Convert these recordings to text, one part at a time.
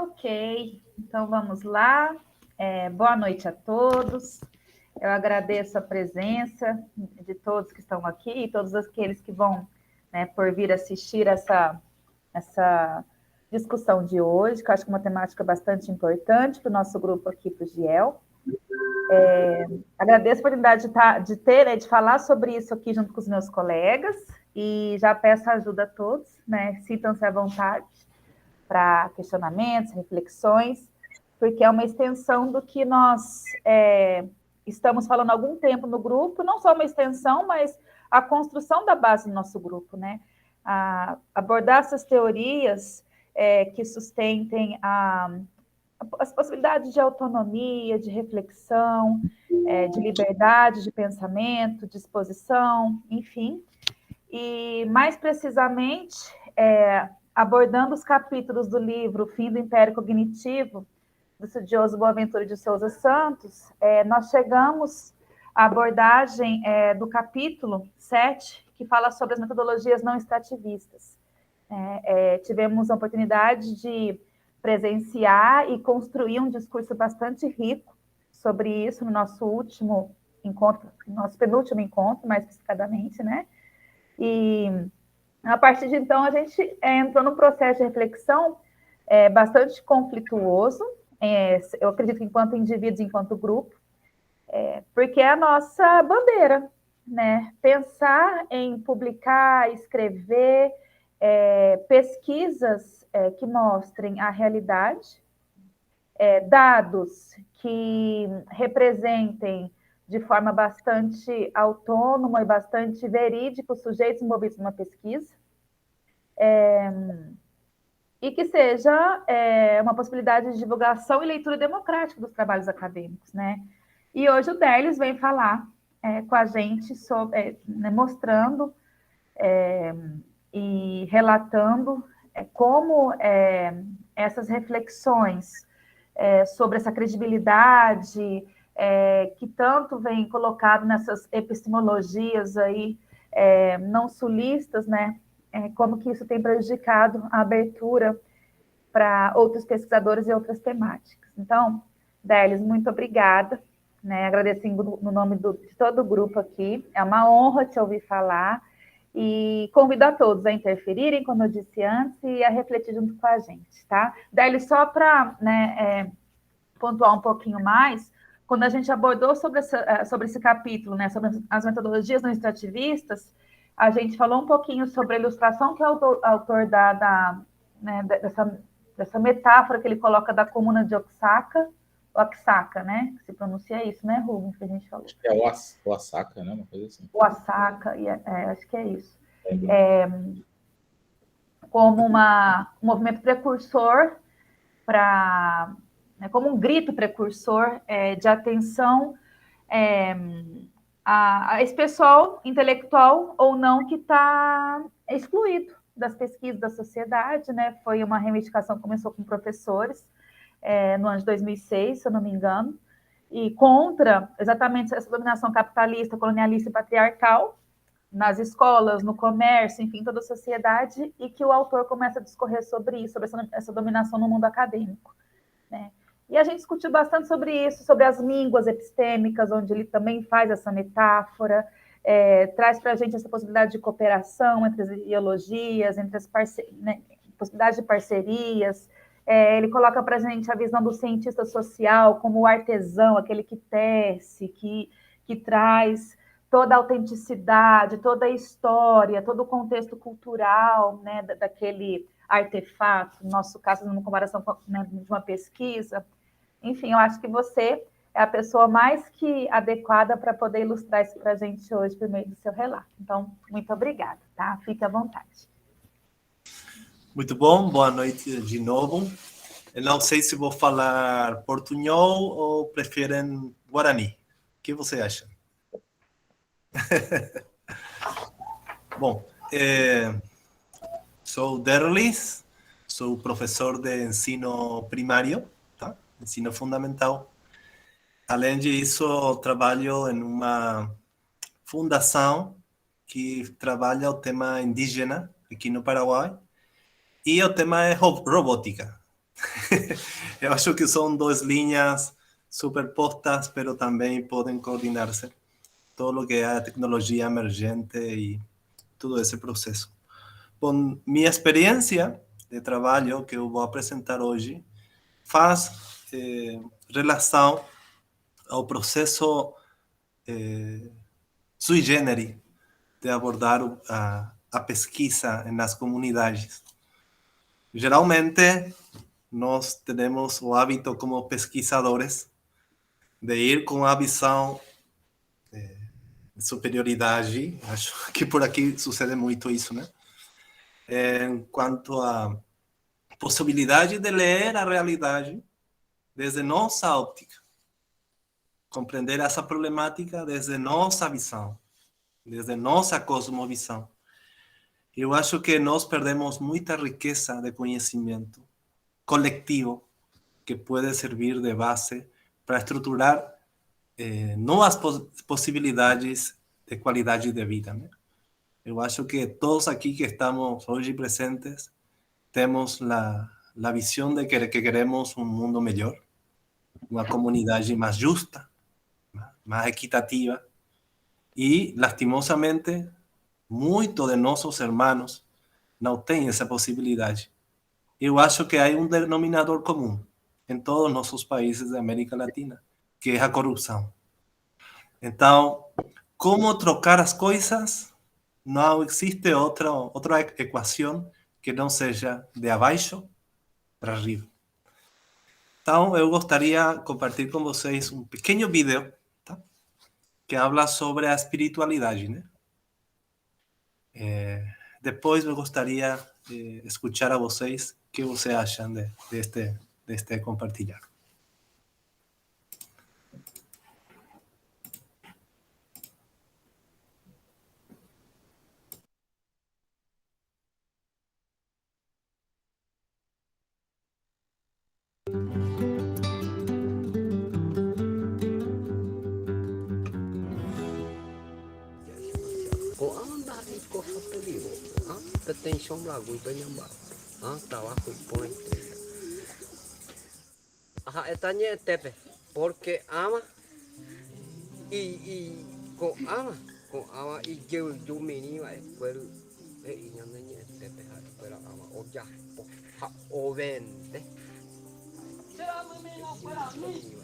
Ok, então vamos lá. Boa noite a todos. Eu agradeço a presença de todos que estão aqui e todos aqueles que vão, né, por vir assistir essa discussão de hoje, que eu acho que é uma temática bastante importante para o nosso grupo aqui, para o GIEL. Agradeço a oportunidade de falar sobre isso aqui junto com os meus colegas e já peço ajuda a todos, né? Sintam-se à vontade para questionamentos, reflexões, porque é uma extensão do que nós estamos falando há algum tempo no grupo, não só uma extensão, mas a construção da base do nosso grupo, né? Abordar essas teorias que sustentem as possibilidades de autonomia, de reflexão, de liberdade de pensamento, de exposição, enfim. E, mais precisamente, abordando os capítulos do livro Fim do Império Cognitivo, do estudioso Boaventura de Souza Santos, nós chegamos à abordagem do capítulo 7, que fala sobre as metodologias não extrativistas. Tivemos a oportunidade de presenciar e construir um discurso bastante rico sobre isso no nosso último encontro, nosso penúltimo encontro, mais especificadamente, né? E a partir de então a gente entrou num processo de reflexão bastante conflituoso, eu acredito que enquanto indivíduos, enquanto grupo, porque é a nossa bandeira, né? Pensar em publicar, escrever pesquisas que mostrem a realidade, dados que representem de forma bastante autônoma e bastante verídica os sujeitos envolvidos numa pesquisa, e que seja uma possibilidade de divulgação e leitura democrática dos trabalhos acadêmicos, né? E hoje o Derlis vem falar com a gente sobre, mostrando e relatando como essas reflexões sobre essa credibilidade que tanto vem colocado nessas epistemologias aí não sulistas, né? Como que isso tem prejudicado a abertura para outros pesquisadores e outras temáticas. Então, Derlis, muito obrigada, né? Agradecendo no nome de todo o grupo aqui. É uma honra te ouvir falar e convido a todos a interferirem, como eu disse antes, e a refletir junto com a gente, tá? Derlis, só para pontuar um pouquinho mais, quando a gente abordou sobre esse capítulo, né, sobre as metodologias não extrativistas, a gente falou um pouquinho sobre a ilustração que o autor dá dessa metáfora que ele coloca da comuna de Oaxaca, né? Se pronuncia isso, né, Rubens, que a gente falou. Acho que é Oaxaca, né? Uma coisa assim. Oaxaca, acho que é isso. Como um movimento precursor como um grito precursor de atenção a esse pessoal intelectual ou não que está excluído das pesquisas da sociedade, né? Foi uma reivindicação que começou com professores no ano de 2006, se eu não me engano, e contra exatamente essa dominação capitalista, colonialista e patriarcal nas escolas, no comércio, enfim, toda a sociedade, e que o autor começa a discorrer sobre isso, sobre essa dominação no mundo acadêmico, né? E a gente discutiu bastante sobre isso, sobre as línguas epistêmicas, onde ele também faz essa metáfora, traz para a gente essa possibilidade de cooperação entre as ideologias, entre as possibilidades de parcerias. Ele coloca para a gente a visão do cientista social como o artesão, aquele que tece, que traz toda a autenticidade, toda a história, todo o contexto cultural, né, daquele artefato, no nosso caso, numa comparação com, né, de uma pesquisa. Enfim, eu acho que você é a pessoa mais que adequada para poder ilustrar isso para a gente hoje por meio do seu relato. Então, muito obrigada, tá? Fique à vontade. Muito bom, boa noite de novo. Eu não sei se vou falar portunhol ou preferem guarani. O que você acha? Bom, sou Derlis, sou professor de ensino primário, tá? Ensino fundamental. Além disso, trabalho em uma fundação que trabalha o tema indígena aqui no Paraguai e o tema é robótica. Eu acho que são duas linhas superpostas, pero também podem coordenar-se. Todo o que é a tecnologia emergente e todo esse processo. Bom, minha experiência de trabalho que eu vou apresentar hoje faz relação ao processo sui generis de abordar a pesquisa nas comunidades. Geralmente, nós temos o hábito como pesquisadores de ir com a visão de superioridade. Acho que por aqui sucede muito isso, né? Quanto à possibilidade de ler a realidade desde nossa óptica, compreender essa problemática desde nossa visão, desde nossa cosmovisão. Eu acho que nós perdemos muita riqueza de conhecimento coletivo que pode servir de base para estruturar novas possibilidades de qualidade de vida, né? Eu acho que todos aqui que estamos hoje presentes temos a visão de que queremos um mundo melhor, uma comunidade mais justa, mais equitativa, e, lastimosamente, muitos de nossos irmãos não têm essa possibilidade. Eu acho que há um denominador comum em todos os nossos países da América Latina, que é a corrupção. Então, como trocar as coisas? Não existe outra equação que não seja de abaixo para arriba. Então, eu gostaria de compartilhar com vocês um pequeno vídeo, tá? Que habla sobre a espiritualidade, né? Depois eu gostaria de escutar a vocês o que vocês acham deste compartilhar. Kung ang dahil ko sa tulibo, petensyon lagoy pa niya ba? Tawa ko point. Etanya tepe, porque ama con ama y yo menino escuela y ya niña tepe escuela ama o ya o vende. Será menino para mí.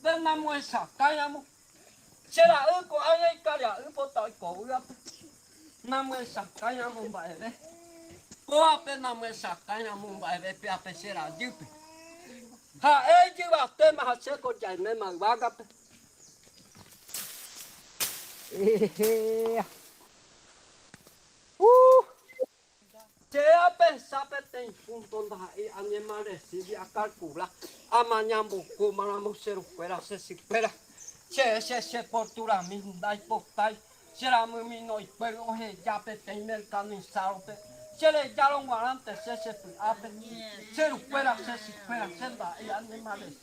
Tenemos esa callamos. Será ko ay kaya po tayo ko ya. Namo esa callamos baile. Ko apenas namo esa callamos baile pe apesera dipe. Ha que va tema ha seco ya me magvaga. Se a pensar que tem punto daí animales se a calcular amanhã buco manamos ser fuera se fuera se portura min dai portai será mi noi pero he ya pe tem mercado em salpe se le jaron guarante se ape ser fuera se fuera se daí animales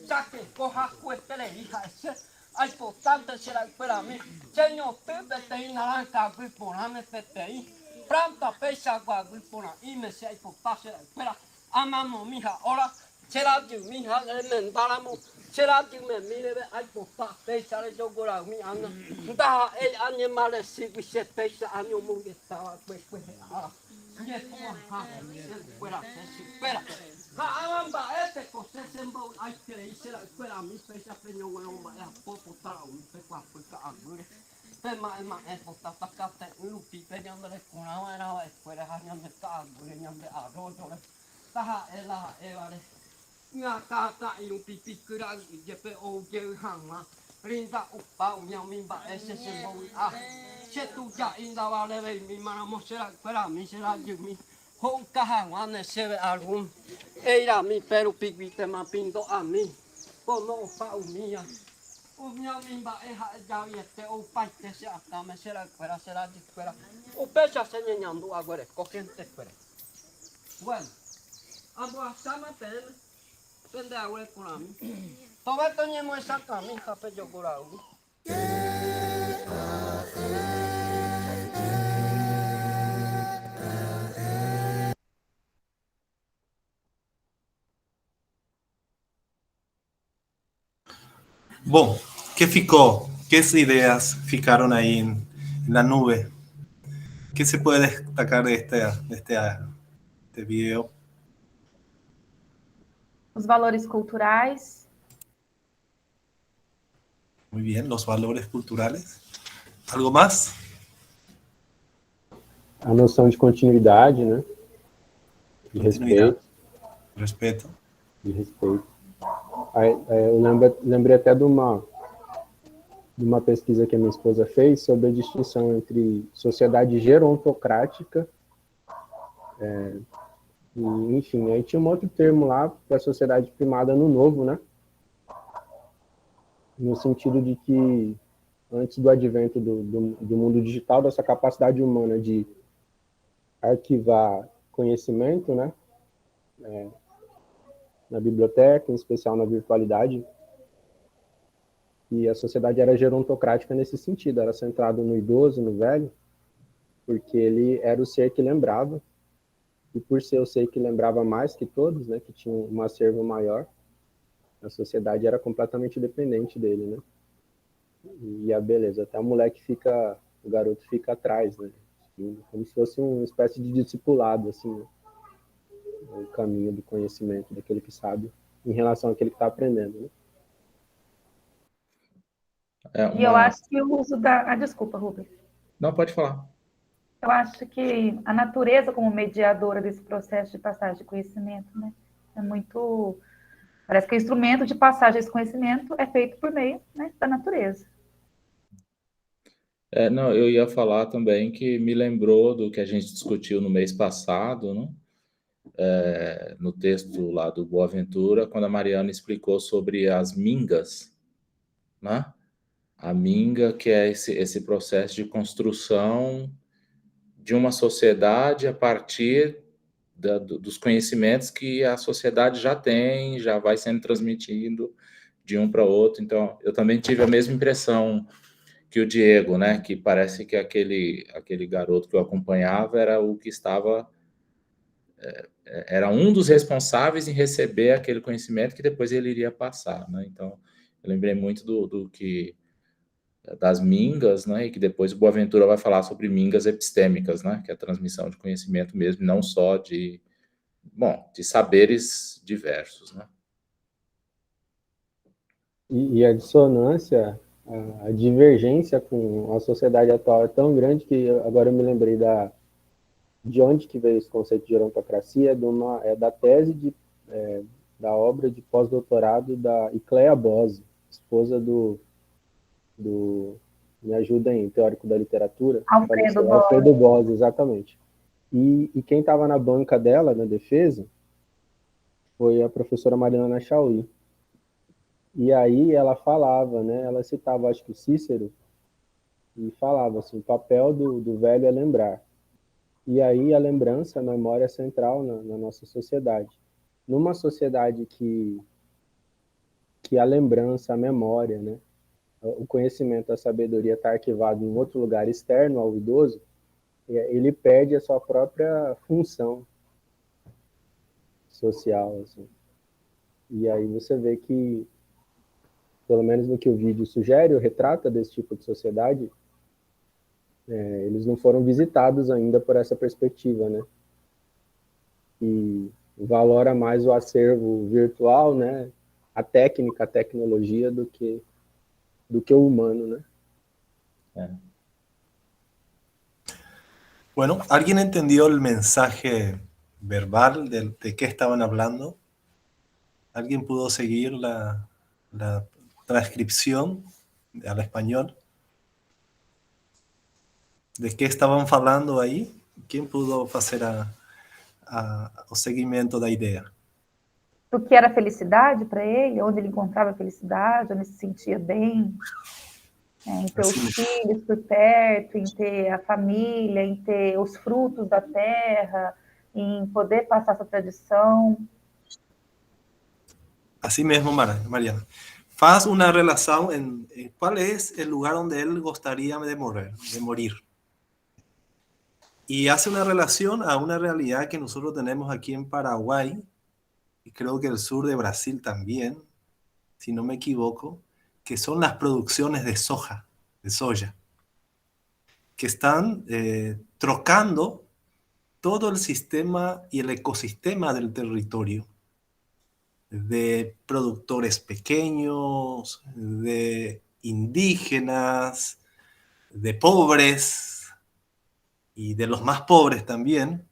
já que coja cueste hija se ai importante será fuera mi señor te tem naranja griponame te tem planta peixe agua gripona e me se ai portasse espera amamo mija ora será de mija elementaramo será de me mire ai portar peixe ale jogora mi ana da el animale se peixe anio mungue estava pues e fuera espera amba este cosa sembo ai crei será espera mi peixe peño bueno é popo tal un peco africa agure ma è portata a te lupi pegandole con una era e fuera hanyambe agure nyambe arojo taha ela evare nga kata lupi pikura jepe o je hanga rinda uppa unyamimba ese sembo se tu ja inda vale mi mana mosera quella mi sera mi ho kahanga ne seve algún era mi pero pikvite ma pindo a mi como fa umia o minha mimba já ia ter o pai ter se a me será de espera o peixe se nhenhando agora corrente espera bueno a boa sama pele pende agora com a mim talvez tenhamos essa caminha para jogar algo Bom, ¿qué ficou? ¿Qué ideas ficaron ahí en la nube? ¿Qué se puede destacar de este video? Os valores culturais, Muy bien, los valores culturales. ¿Algo más? A noção de continuidade, né? De Continuidad. respeito. Respeto. De respeito. Aí, eu lembrei até de uma pesquisa que a minha esposa fez sobre a distinção entre sociedade gerontocrática, e, enfim, aí tinha um outro termo lá para a sociedade primada no novo, né? No sentido de que antes do advento do mundo digital, dessa capacidade humana de arquivar conhecimento, né? Na biblioteca, em especial na virtualidade, e a sociedade era gerontocrática nesse sentido, era centrado no idoso, no velho, porque ele era o ser que lembrava, e por ser o ser que lembrava mais que todos, né, que tinha um acervo maior, a sociedade era completamente dependente dele, né? E a beleza, até o garoto fica atrás, né? Como se fosse uma espécie de discipulado, assim, né? O caminho do conhecimento daquele que sabe em relação àquele que está aprendendo, né? e eu acho que o uso da... desculpa, Rubens. Não, pode falar. Eu acho que a natureza como mediadora desse processo de passagem de conhecimento, né? É muito... Parece que o instrumento de passagem desse conhecimento é feito por meio, né, da natureza. Não, eu ia falar também que me lembrou do que a gente discutiu no mês passado, né? No texto lá do Boaventura, quando a Mariana explicou sobre as mingas, né? A minga, que é esse processo de construção de uma sociedade a partir dos conhecimentos que a sociedade já tem, já vai sendo transmitido de um para outro. Então, eu também tive a mesma impressão que o Diego, né? Que parece que aquele garoto que eu acompanhava era o que estava... era um dos responsáveis em receber aquele conhecimento que depois ele iria passar, né? Então, eu lembrei muito das mingas, né? E que depois o Boaventura vai falar sobre mingas epistêmicas, né? Que é a transmissão de conhecimento mesmo, não só de saberes diversos, né? E a dissonância, a divergência com a sociedade atual é tão grande que agora eu me lembrei de onde que veio esse conceito de gerontocracia, da tese da obra de pós-doutorado da Icléa Bose, esposa do me ajuda aí, teórico da literatura, Alfredo Bose, exatamente. E quem estava na banca dela, na defesa, foi a professora Mariana Chauí. E aí ela falava, né, ela citava, acho que Cícero, e falava assim, o papel do velho é lembrar. E aí a lembrança, a memória é central na nossa sociedade. Numa sociedade que a lembrança, a memória, né, o conhecimento, a sabedoria está arquivado em outro lugar externo ao idoso, ele perde a sua própria função social, assim. E aí você vê que, pelo menos no que o vídeo sugere, ou retrata desse tipo de sociedade, eles não foram visitados ainda por essa perspectiva, né? E valora mais o acervo virtual, né? A técnica, a tecnologia, do que o humano, né? Bueno, ¿alguien entendió el mensaje verbal de qué estaban hablando? ¿Alguien pudo seguir la transcripción al español? ¿De qué estaban falando aí? Quem pudo fazer o seguimento da ideia? O que era felicidade para ele, onde ele encontrava felicidade, onde ele se sentia bem, em ter os filhos por perto, em ter a família, em ter os frutos da terra, em poder passar essa tradição. Assim mesmo, Mariana. Faz uma relação em qual é o lugar onde ele gostaria de morir. Y hace una relación a una realidad que nosotros tenemos aquí en Paraguay, y creo que el sur de Brasil también, si no me equivoco, que son las producciones de soya, que están trocando todo el sistema y el ecosistema del territorio, de productores pequeños, de indígenas, de pobres y de los más pobres también.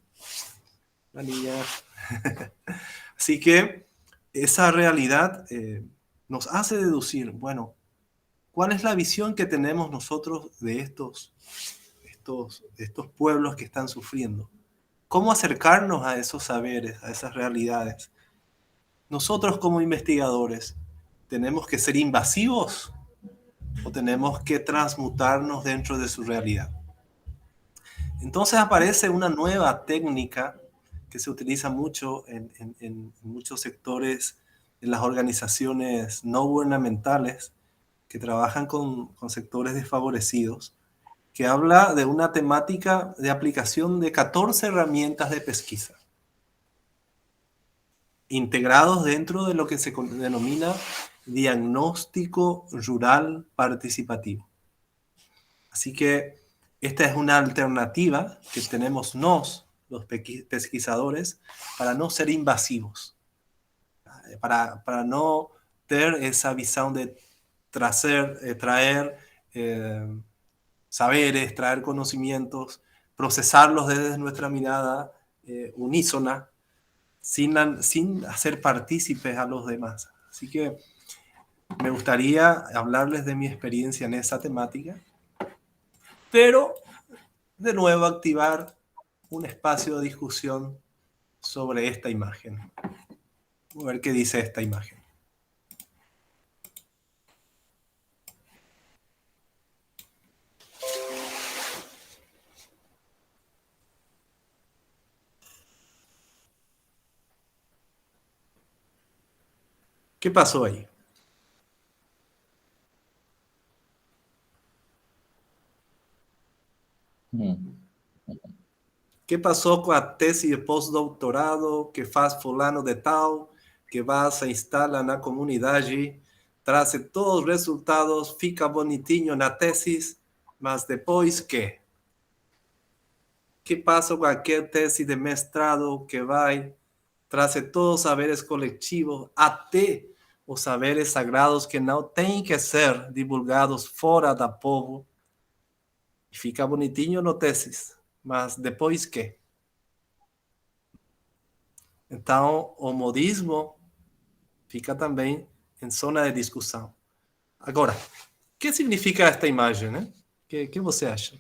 La niña. Así que esa realidad nos hace deducir, bueno, ¿cuál es la visión que tenemos nosotros de estos pueblos que están sufriendo? ¿Cómo acercarnos a esos saberes, a esas realidades? Nosotros como investigadores, ¿tenemos que ser invasivos o tenemos que transmutarnos dentro de su realidad? Entonces aparece una nueva técnica que se utiliza mucho en muchos sectores, en las organizaciones no gubernamentales que trabajan con sectores desfavorecidos, que habla de una temática de aplicación de 14 herramientas de pesquisa, integrados dentro de lo que se denomina diagnóstico rural participativo. Así que esta es una alternativa que tenemos los pesquisadores, para no ser invasivos, para no tener esa visión de traer saberes, traer conocimientos, procesarlos desde nuestra mirada unísona, sin hacer partícipes a los demás. Así que me gustaría hablarles de mi experiencia en esa temática, pero de nuevo activar un espacio de discusión sobre esta imagen. Vamos a ver qué dice esta imagen. ¿Qué pasó ahí? ¿Qué pasó com a tese de pós-doutorado que faz fulano de tal, que vai se instala na comunidade, traz todos os resultados, fica bonitinho na tese, mas depois que? Que passa com aquela tese de mestrado que vai, traz todos os saberes coletivos, até os saberes sagrados que não têm que ser divulgados fora da povo, e fica bonitinho no tesis, mas depois que? Então, o modismo fica também em zona de discussão. Agora, o que significa esta imagem, né? O que você acha?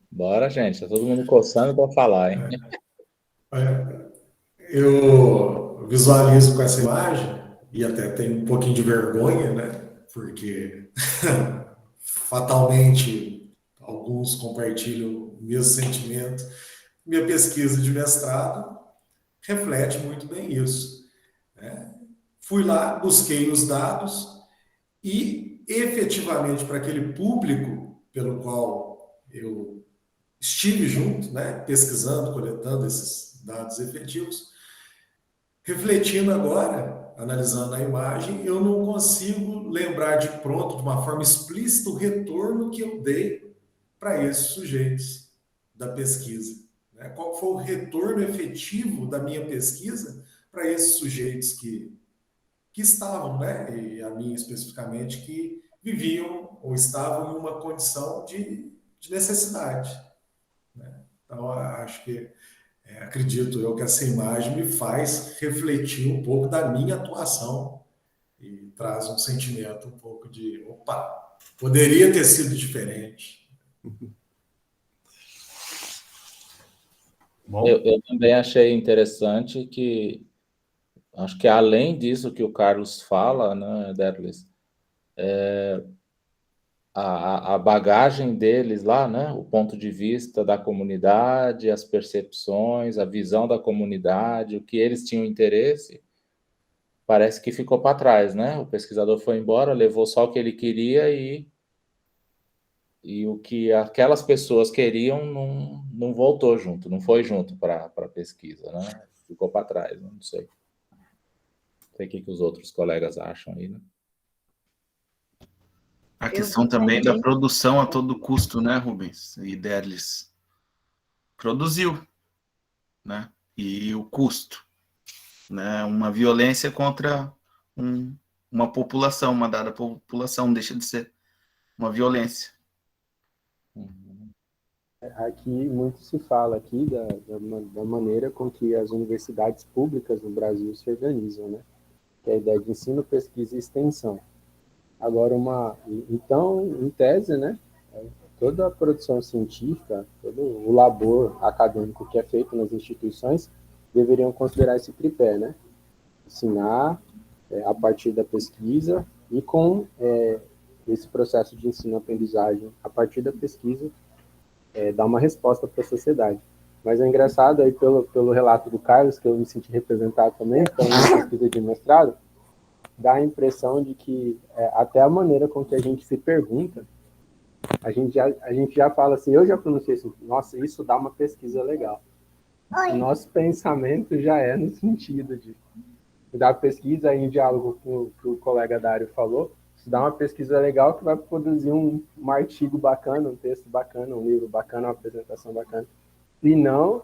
Bora, gente. Tá todo mundo coçando para falar, hein? Eu visualizo com essa imagem, e até tenho um pouquinho de vergonha, né? Porque fatalmente alguns compartilham o mesmo sentimento. Minha pesquisa de mestrado reflete muito bem isso, né? Fui lá, busquei os dados e, efetivamente, para aquele público pelo qual eu estive junto, né, pesquisando, coletando esses dados efetivos, refletindo agora, analisando a imagem, eu não consigo lembrar de pronto, de uma forma explícita, o retorno que eu dei para esses sujeitos da pesquisa. Né? Qual foi o retorno efetivo da minha pesquisa para esses sujeitos que estavam, né, e a mim especificamente, que viviam ou estavam em uma condição de necessidade. Né? Então, acho que, acredito eu que essa imagem me faz refletir um pouco da minha atuação e traz um sentimento um pouco de, opa, poderia ter sido diferente. Bom. Eu também achei interessante que, acho que além disso que o Carlos fala, né, Derlis, a bagagem deles lá, né, o ponto de vista da comunidade, as percepções, a visão da comunidade, o que eles tinham interesse, parece que ficou para trás, né? O pesquisador foi embora, levou só o que ele queria e o que aquelas pessoas queriam não voltou junto, não foi junto para a pesquisa, né? Ficou para trás, não sei. sei o que os outros colegas acham aí, né? A questão também da produção a todo custo, né, Rubens e Derlis? Produziu, né? E o custo, né? Uma violência contra uma população, uma dada população, deixa de ser uma violência. Aqui muito se fala aqui da maneira com que as universidades públicas no Brasil se organizam, né? Que é a ideia de ensino, pesquisa e extensão. Agora, então, em tese, né, toda a produção científica, todo o labor acadêmico que é feito nas instituições deveriam considerar esse tripé, né? Ensinar a partir da pesquisa e com esse processo de ensino-aprendizagem a partir da pesquisa dar uma resposta para a sociedade. Mas é engraçado aí pelo relato do Carlos, que eu me senti representado também, pela minha pesquisa de mestrado, dá a impressão de que até a maneira com que a gente se pergunta, a gente já fala assim, eu já pronunciei assim, nossa, isso dá uma pesquisa legal. O nosso pensamento já é no sentido de dar pesquisa em diálogo com o que o colega Dário falou, isso dá uma pesquisa legal que vai produzir um artigo bacana, um texto bacana, um livro bacana, uma apresentação bacana. E não,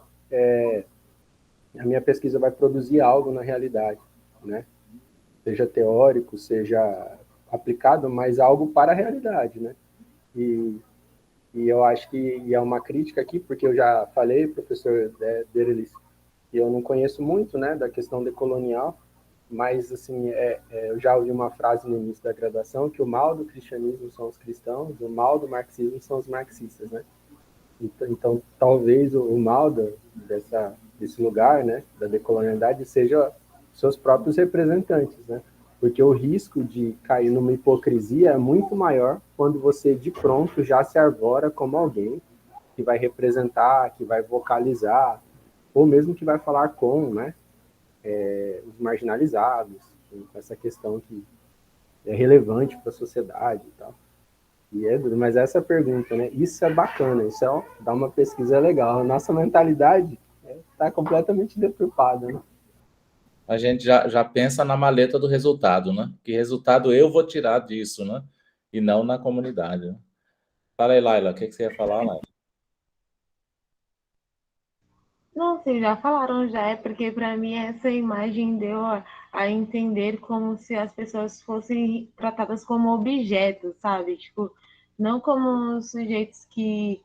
a minha pesquisa vai produzir algo na realidade, né? Seja teórico, seja aplicado, mas algo para a realidade, né? E eu acho que é uma crítica aqui, porque eu já falei, professor Derlis, que eu não conheço muito, né, da questão decolonial, mas, assim, eu já ouvi uma frase no início da graduação, que o mal do cristianismo são os cristãos, o mal do marxismo são os marxistas, né? Então talvez o mal desse lugar, né, da decolonialidade, seja seus próprios representantes, né? Porque o risco de cair numa hipocrisia é muito maior quando você, de pronto, já se arvora como alguém que vai representar, que vai vocalizar, ou mesmo que vai falar com, né, os marginalizados, com essa questão que é relevante para a sociedade e tal. Mas essa é a pergunta, né? Isso é bacana, isso dá uma pesquisa legal. A nossa mentalidade está completamente deturpada, né? A gente já pensa na maleta do resultado, né? Que resultado eu vou tirar disso, né? E não na comunidade. Né? Fala aí, Laila, o que você ia falar, Laila? Não, sim, já falaram já, é porque para mim essa imagem deu a entender como se as pessoas fossem tratadas como objetos, sabe? Tipo, não como sujeitos que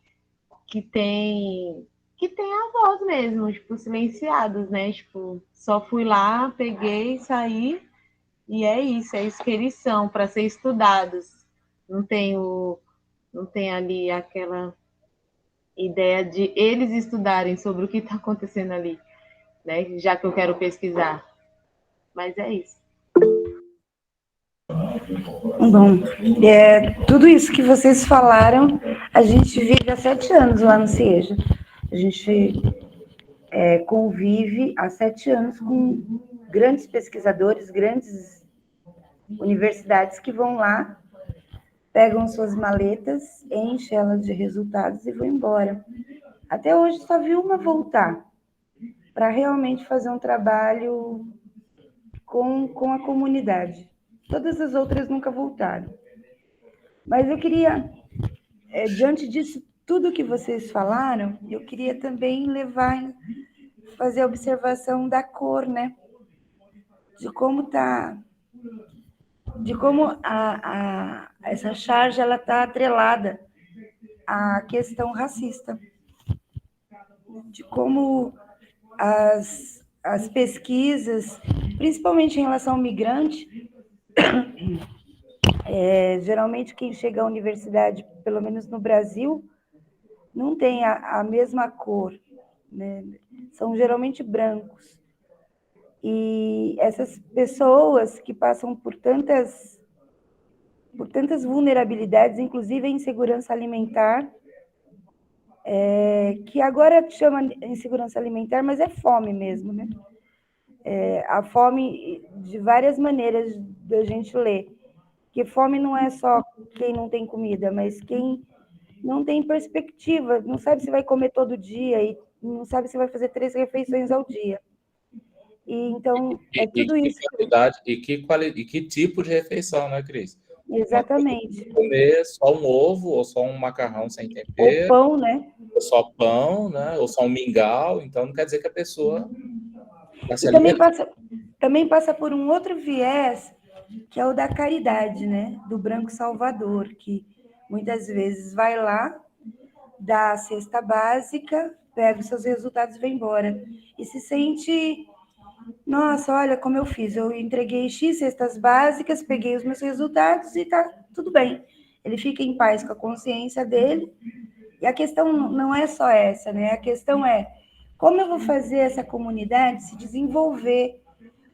têm a voz mesmo, tipo, silenciados, né? Tipo, só fui lá, peguei, saí, e é isso que eles são, para ser estudados. Não tem ali aquela ideia de eles estudarem sobre o que está acontecendo ali, né? Já que eu quero pesquisar. Mas é isso. Bom, tudo isso que vocês falaram, a gente vive há 7 anos lá no CIEJA. A gente convive há 7 anos com grandes pesquisadores, grandes universidades que vão lá, pegam suas maletas, enchem elas de resultados e vão embora. Até hoje só vi uma voltar, para realmente fazer um trabalho com a comunidade. Todas as outras nunca voltaram. Mas eu queria, diante disso tudo que vocês falaram, eu queria também fazer a observação da cor, né? De como essa charge ela está atrelada à questão racista, de como as pesquisas, principalmente em relação ao migrante, geralmente quem chega à universidade, pelo menos no Brasil, não tem a mesma cor, né? São geralmente brancos. E essas pessoas que passam por tantas vulnerabilidades, inclusive a insegurança alimentar, que agora chama insegurança alimentar, mas é fome mesmo, né? A fome de várias maneiras da gente ler, que fome não é só quem não tem comida, mas quem não tem perspectiva, não sabe se vai comer todo dia e não sabe se vai fazer 3 refeições ao dia. E então, é tudo isso. E que tipo de refeição, né, Cris? Exatamente. Comer só um ovo ou só um macarrão sem tempero. Ou pão, né? Ou só pão, né? Ou só um mingau. Então, não quer dizer que a pessoa... Também passa por um outro viés, que é o da caridade, né? Do Branco Salvador, que muitas vezes vai lá, dá a cesta básica, pega os seus resultados e vai embora. E se sente... Nossa, olha como eu fiz. Eu entreguei X cestas básicas, peguei os meus resultados e tá tudo bem. Ele fica em paz com a consciência dele. E a questão não é só essa, né? A questão é como eu vou fazer essa comunidade se desenvolver?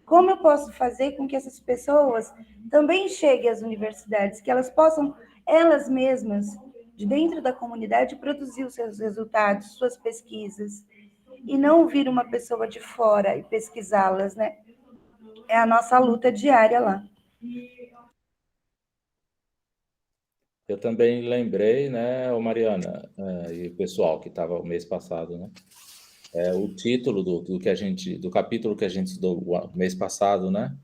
Como eu posso fazer com que essas pessoas também cheguem às universidades, que elas possam, elas mesmas, de dentro da comunidade, produzir os seus resultados, suas pesquisas, e não vir uma pessoa de fora e pesquisá-las, né? É a nossa luta diária lá. Eu também lembrei, né, Mariana, e o pessoal que estava o mês passado, né? O título do capítulo que a gente estudou o mês passado, né?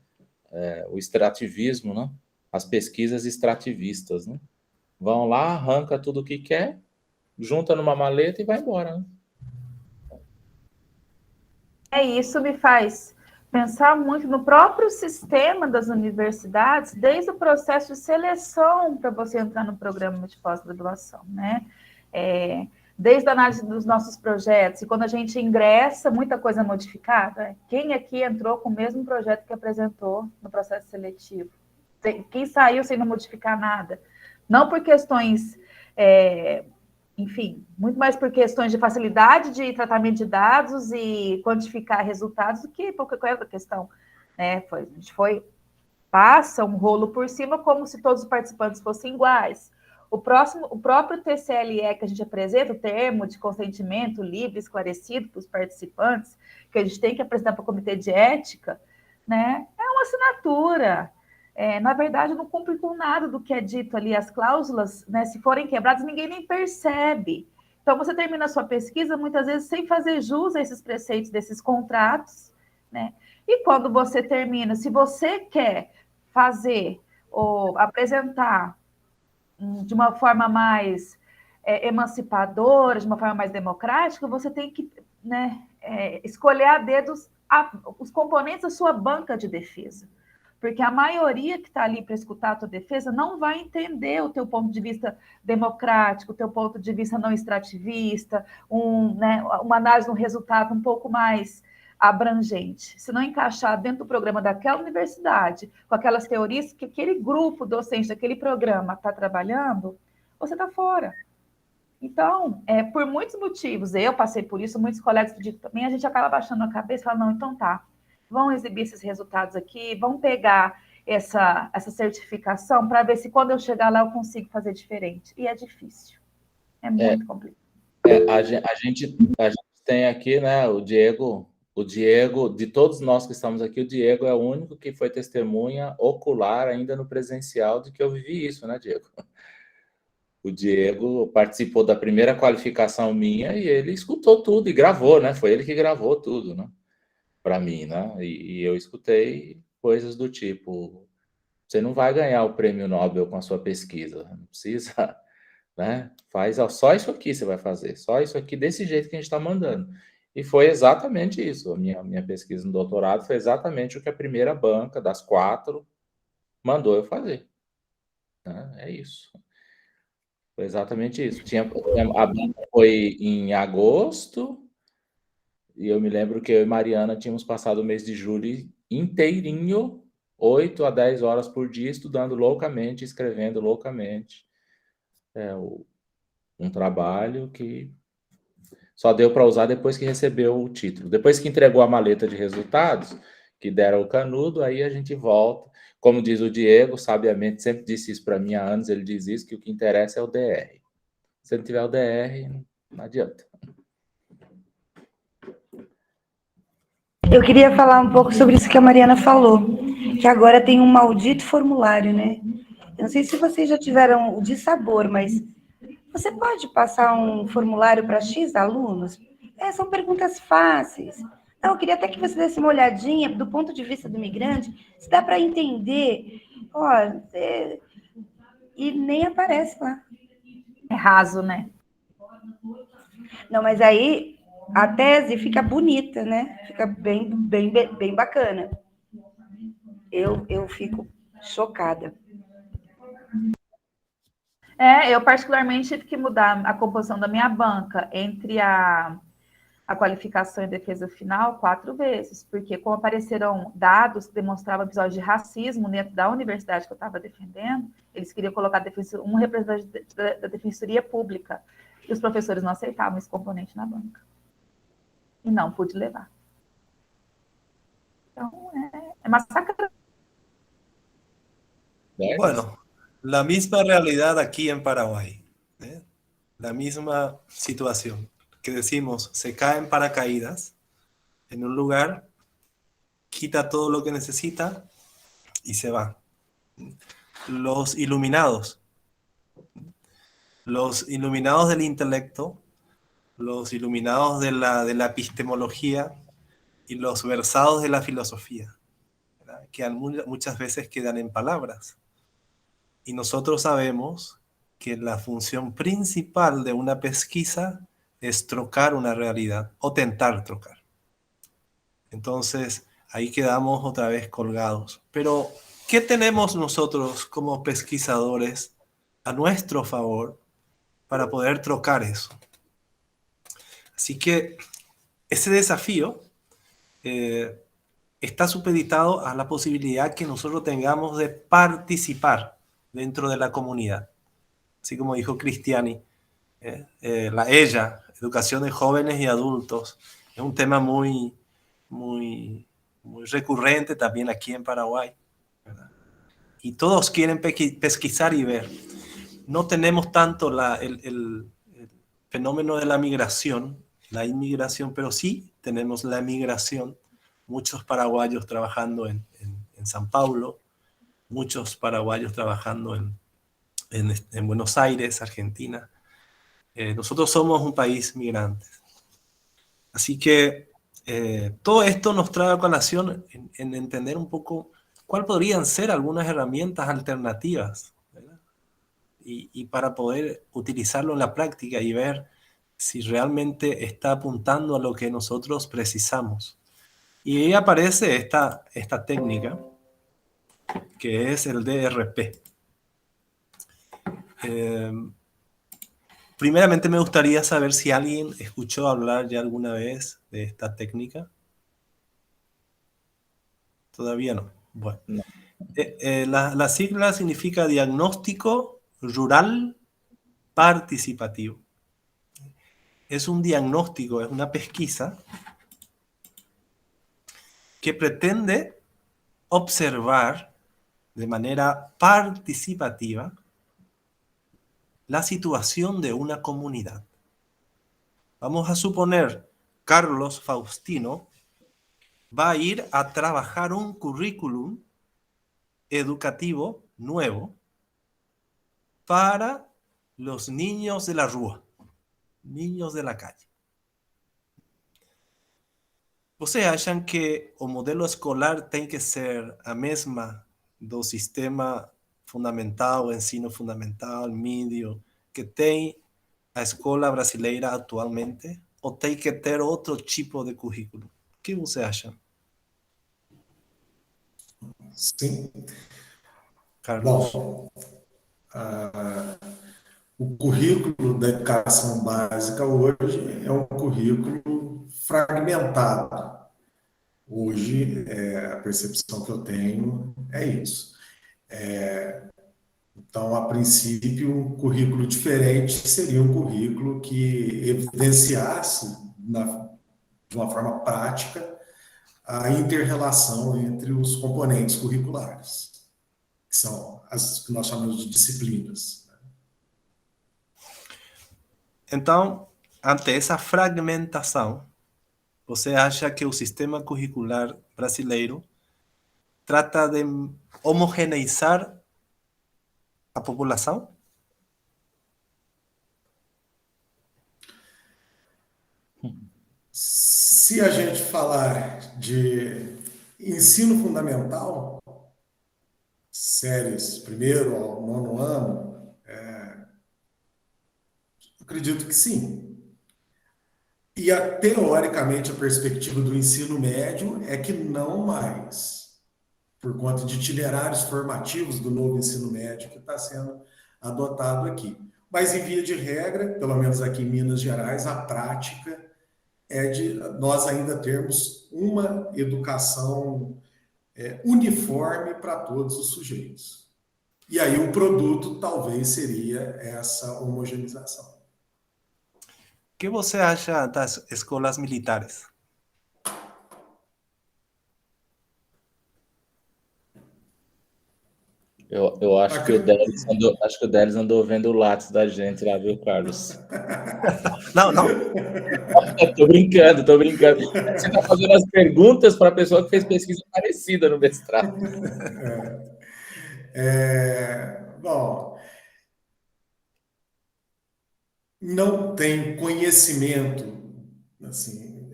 O extrativismo, né? As pesquisas extrativistas, né? Vão lá, arranca tudo o que quer, junta numa maleta e vai embora, né? Isso me faz pensar muito no próprio sistema das universidades, desde o processo de seleção para você entrar no programa de pós-graduação, né? Desde a análise dos nossos projetos, e quando a gente ingressa, muita coisa é modificada. Quem aqui entrou com o mesmo projeto que apresentou no processo seletivo? Quem saiu sem não modificar nada? Não por questões... enfim, muito mais por questões de facilidade de tratamento de dados e quantificar resultados do que por qualquer outra questão, né? A gente passa um rolo por cima como se todos os participantes fossem iguais. O próprio TCLE que a gente apresenta, o termo de consentimento livre, esclarecido para os participantes, que a gente tem que apresentar para o comitê de ética, né? É uma assinatura. Na verdade, não cumpre com nada do que é dito ali. As cláusulas, né, se forem quebradas, ninguém nem percebe. Então, você termina a sua pesquisa, muitas vezes, sem fazer jus a esses preceitos desses contratos, né? E quando você termina, se você quer fazer ou apresentar de uma forma mais emancipadora, de uma forma mais democrática, você tem que, né, escolher a dedo os componentes da sua banca de defesa. Porque a maioria que está ali para escutar a tua defesa não vai entender o teu ponto de vista democrático, o teu ponto de vista não extrativista, uma análise de um resultado um pouco mais abrangente. Se não encaixar dentro do programa daquela universidade, com aquelas teorias que aquele grupo docente daquele programa está trabalhando, você está fora. Então, por muitos motivos, eu passei por isso, muitos colegas também, a gente acaba baixando a cabeça e fala, não, então tá, vão exibir esses resultados aqui, vão pegar essa certificação para ver se quando eu chegar lá eu consigo fazer diferente. E é difícil. É muito complicado. A gente tem aqui, né, o Diego, de todos nós que estamos aqui, o Diego é o único que foi testemunha ocular ainda no presencial de que eu vivi isso, né, Diego? O Diego participou da primeira qualificação minha e ele escutou tudo e gravou, né? Foi ele que gravou tudo, né? Para mim, né? E eu escutei coisas do tipo: você não vai ganhar o prêmio Nobel com a sua pesquisa, não precisa, né? Faz só isso aqui você vai fazer, só isso aqui desse jeito que a gente está mandando. E foi exatamente isso. A minha pesquisa no doutorado foi exatamente o que a primeira banca das 4 mandou eu fazer. Né? É isso. Foi exatamente isso. A banca foi em agosto. E eu me lembro que eu e Mariana tínhamos passado o mês de julho inteirinho, 8 a 10 horas por dia, estudando loucamente, escrevendo loucamente. Um trabalho que só deu para usar depois que recebeu o título. Depois que entregou a maleta de resultados, que deram o canudo, aí a gente volta. Como diz o Diego, sabiamente, sempre disse isso para mim há anos, ele diz isso, que o que interessa é o DR. Se não tiver o DR, não adianta. Eu queria falar um pouco sobre isso que a Mariana falou, que agora tem um maldito formulário, né? Eu não sei se vocês já tiveram o de sabor, mas você pode passar um formulário para X alunos? São perguntas fáceis. Não, eu queria até que você desse uma olhadinha do ponto de vista do migrante, se dá para entender, e nem aparece lá. É raso, né? Não, mas aí a tese fica bonita, né? Fica bem bacana. Eu fico chocada. Eu particularmente tive que mudar a composição da minha banca entre a qualificação e defesa final 4 vezes, porque como apareceram dados que demonstravam episódios de racismo dentro da universidade que eu estava defendendo, eles queriam colocar um representante da defensoria pública, e os professores não aceitavam esse componente na banca. E não pude levar. Então, é massacre. Bueno, la misma realidad aquí en Paraguay, ¿eh? La misma situación, que decimos, se cae en paracaídas en un lugar, quita todo lo que necesita y se va. Los iluminados del intelecto, los iluminados de la epistemología y los versados de la filosofía, ¿verdad? Que muchas veces quedan en palabras. Y nosotros sabemos que la función principal de una pesquisa es trocar una realidad o tentar trocar. Entonces, ahí quedamos otra vez colgados. Pero, ¿qué tenemos nosotros como pesquisadores a nuestro favor para poder trocar eso? Así que ese desafío está supeditado a la posibilidad que nosotros tengamos de participar dentro de la comunidad. Así como dijo Cristiani, educación de jóvenes y adultos, es un tema muy recurrente también aquí en Paraguay, ¿verdad? Y todos quieren pesquisar y ver. No tenemos tanto el fenómeno de la migración, la inmigración, pero sí tenemos la migración. Muchos paraguayos trabajando en San Paulo, muchos paraguayos trabajando en Buenos Aires, Argentina. Nosotros somos un país migrante. Así que todo esto nos trae a colación en entender un poco cuáles podrían ser algunas herramientas alternativas, ¿verdad? Y para poder utilizarlo en la práctica y ver si realmente está apuntando a lo que nosotros precisamos. Y ahí aparece esta técnica, que es el DRP. Primeramente me gustaría saber si alguien escuchó hablar ya alguna vez de esta técnica. Todavía no. Bueno. No. La sigla significa Diagnóstico Rural Participativo. Es un diagnóstico, es una pesquisa que pretende observar de manera participativa la situación de una comunidad. Vamos a suponer, Carlos Faustino va a ir a trabajar un currículum educativo nuevo para los niños de la rúa, niños de la calle. Vocês acham que o modelo escolar tem que ser a mesma do sistema fundamental, o ensino fundamental, médio, que tem a escola brasileira atualmente? Ou tem que ter outro tipo de currículo? O que você acha? Sim. Carlos. Bom, o currículo da educação básica hoje é um currículo fragmentado. Hoje, a percepção que eu tenho é isso. Então, a princípio, um currículo diferente seria um currículo que evidenciasse, de uma forma prática, a inter-relação entre os componentes curriculares, que são as que nós chamamos de disciplinas. Então, ante essa fragmentação, você acha que o sistema curricular brasileiro trata de homogeneizar a população? Se Se a gente falar de ensino fundamental, séries primeiro ao nono ano, acredito que sim. E, teoricamente, a perspectiva do ensino médio é que não mais, por conta de itinerários formativos do novo ensino médio que está sendo adotado aqui. Mas, em via de regra, pelo menos aqui em Minas Gerais, a prática é de nós ainda termos uma educação uniforme para todos os sujeitos. E aí o produto talvez seria essa homogeneização. O que você acha das escolas militares? Eu acho que o Delis andou vendo o Lattes da gente lá, viu, Carlos? Não. Tô brincando. Você está fazendo as perguntas para a pessoa que fez pesquisa parecida no mestrado. Bom, não tem conhecimento, assim,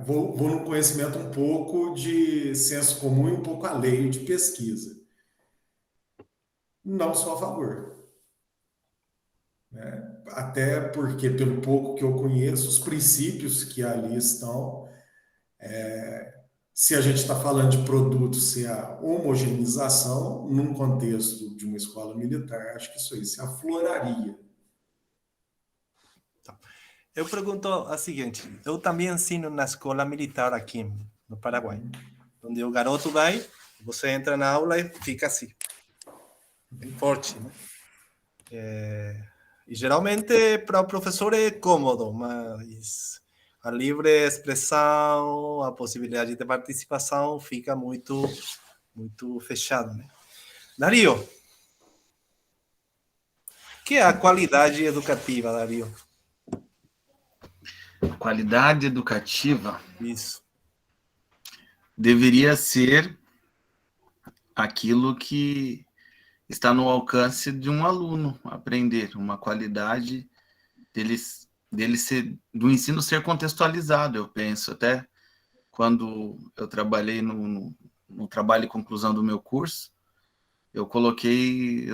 vou no conhecimento um pouco de senso comum e um pouco alheio de pesquisa. Não sou a favor. Né? Até porque, pelo pouco que eu conheço, os princípios que ali estão, se a gente está falando de produto, se a homogeneização, num contexto de uma escola militar, acho que isso aí se afloraria. Eu pergunto a seguinte, eu também ensino na escola militar aqui no Paraguai, onde o garoto vai, você entra na aula e fica assim, bem forte, né? E geralmente para o professor é cômodo, mas a livre expressão, a possibilidade de participação fica muito fechado, né? Dario, o que é a qualidade educativa, Dario? Qualidade educativa. Isso. Deveria ser aquilo que está no alcance de um aluno aprender, uma qualidade do ensino ser contextualizado, eu penso. Até quando eu trabalhei no trabalho e conclusão do meu curso, eu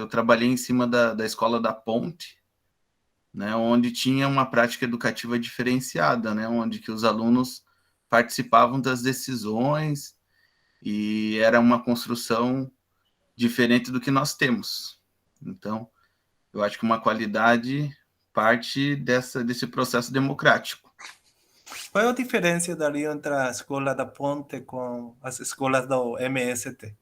trabalhei em cima da Escola da Ponte, né, onde tinha uma prática educativa diferenciada, né, onde que os alunos participavam das decisões e era uma construção diferente do que nós temos. Então, eu acho que uma qualidade parte desse processo democrático. Qual é a diferença, Dario, entre a Escola da Ponte com as escolas do MST?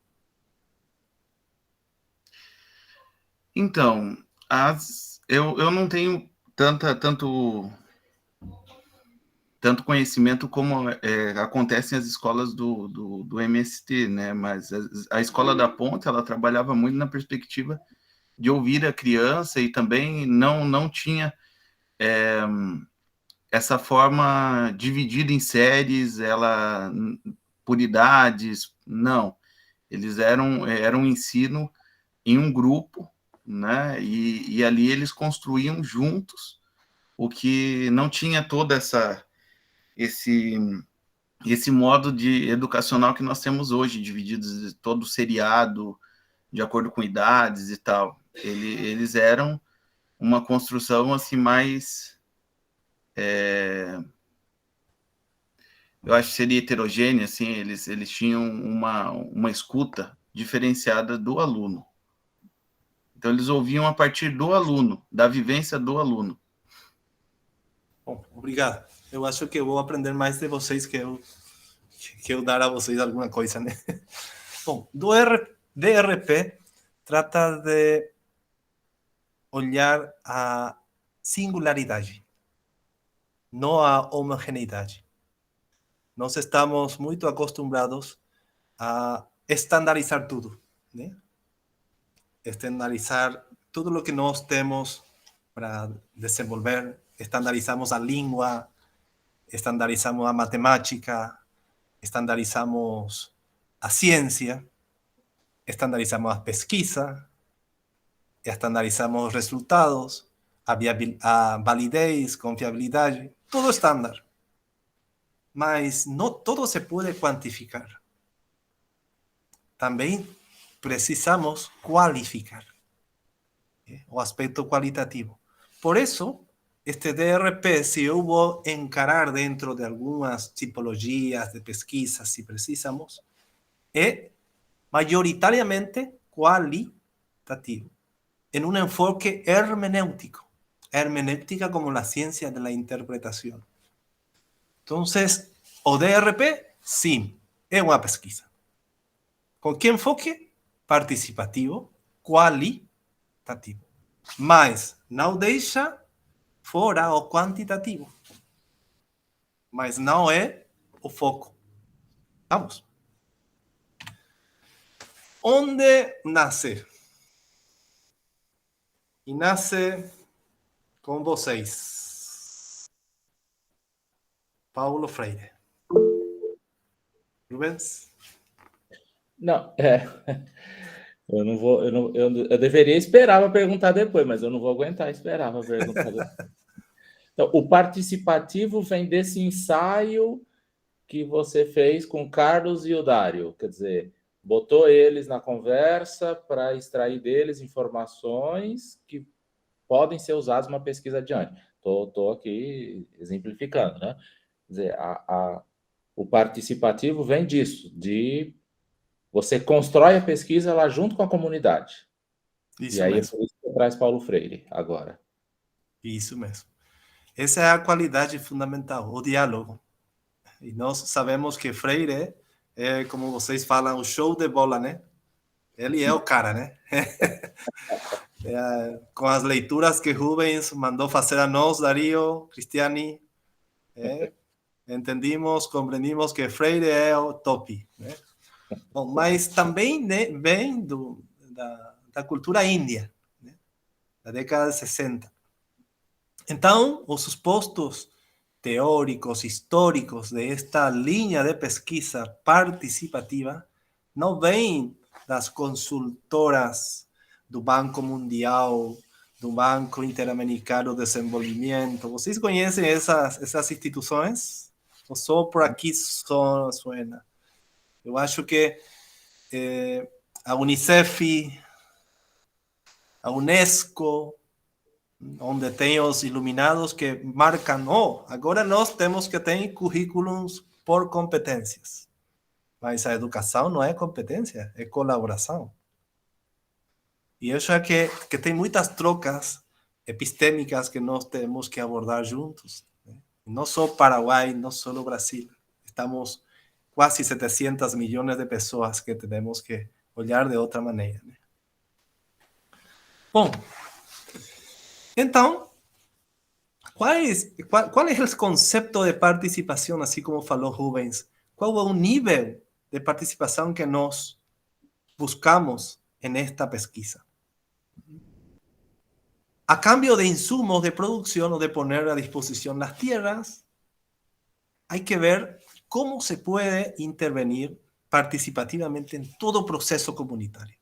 Então, eu não tenho tanto conhecimento como acontece nas escolas do MST, né? Mas a Escola da Ponte, ela trabalhava muito na perspectiva de ouvir a criança e também não tinha essa forma dividida em séries, por idades, não. Eles eram um ensino em um grupo, né? E ali eles construíam juntos o que não tinha toda esse modo de educacional que nós temos hoje, divididos todo seriado, de acordo com idades e tal. Eles eram uma construção assim mais... eu acho que seria heterogênea, assim, eles tinham uma escuta diferenciada do aluno. Então, eles ouviam a partir do aluno, da vivência do aluno. Bom, obrigado. Eu acho que eu vou aprender mais de vocês que eu dar a vocês alguma coisa, né? Bom, DRP trata de olhar a singularidade, não a homogeneidade. Nós estamos muito acostumados a estandarizar tudo, né? Estandarizar tudo o que nós temos para desenvolver. Estandarizamos a língua, estandarizamos a matemática, estandarizamos a ciência, estandarizamos a pesquisa, estandarizamos os resultados, a validez, confiabilidade, tudo estándar. mas no todo se puede cuantificar. También precisamos cualificar, o aspecto cualitativo. Por eso, este DRP se hubo encarar dentro de algunas tipologías de pesquisa, si precisamos, es mayoritariamente cualitativo, en un enfoque hermenéutico. Hermenéutica como la ciencia de la interpretación. Entonces, o DRP, sim, é uma pesquisa. Com que enfoque? Participativo, qualitativo. Mas não deixa fora o quantitativo. Mas não é o foco. Vamos. Onde nasce? E nasce com vocês. Paulo Freire. Rubens? Não, eu não vou, eu deveria esperar para perguntar depois, mas eu não vou aguentar esperar para perguntar depois. Então, o participativo vem desse ensaio que você fez com o Carlos e o Dário, quer dizer, botou eles na conversa para extrair deles informações que podem ser usadas numa pesquisa adiante. Estou aqui exemplificando, né? Quer dizer, o participativo vem disso, de você constrói a pesquisa lá junto com a comunidade. Isso e aí mesmo. É por isso que traz Paulo Freire agora. Isso mesmo. Essa é a qualidade fundamental, o diálogo. E nós sabemos que Freire é, como vocês falam, o show de bola, né? Ele é o cara, né? Com as leituras que Rubens mandou fazer a nós, Dario, Cristiani, entendimos, compreendimos que Freire é o top, né? Bom, mas também, né, vem da cultura índia, né? Da década de 60. Então, os supostos teóricos, históricos de esta linha de pesquisa participativa não vêm das consultoras do Banco Mundial, do Banco Interamericano de Desenvolvimento. Vocês conhecem essas instituições? Ou só por aqui suena? Eu acho que a Unicef, a Unesco, onde tem os iluminados que marcam, agora nós temos que ter currículos por competências. Mas a educação não é competência, é colaboração. E eu acho que tem muitas trocas epistêmicas que nós temos que abordar juntos, né? Não só o Paraguai, não só o Brasil. Estamos quase 700 milhões de pessoas que temos que olhar de outra maneira, né? Bom, então, qual é o conceito de participação, assim como falou Rubens? Qual é o nível de participação que nós buscamos nesta pesquisa? A cambio de insumos de producción o de poner a disposición las tierras, hay que ver cómo se puede intervenir participativamente en todo proceso comunitario.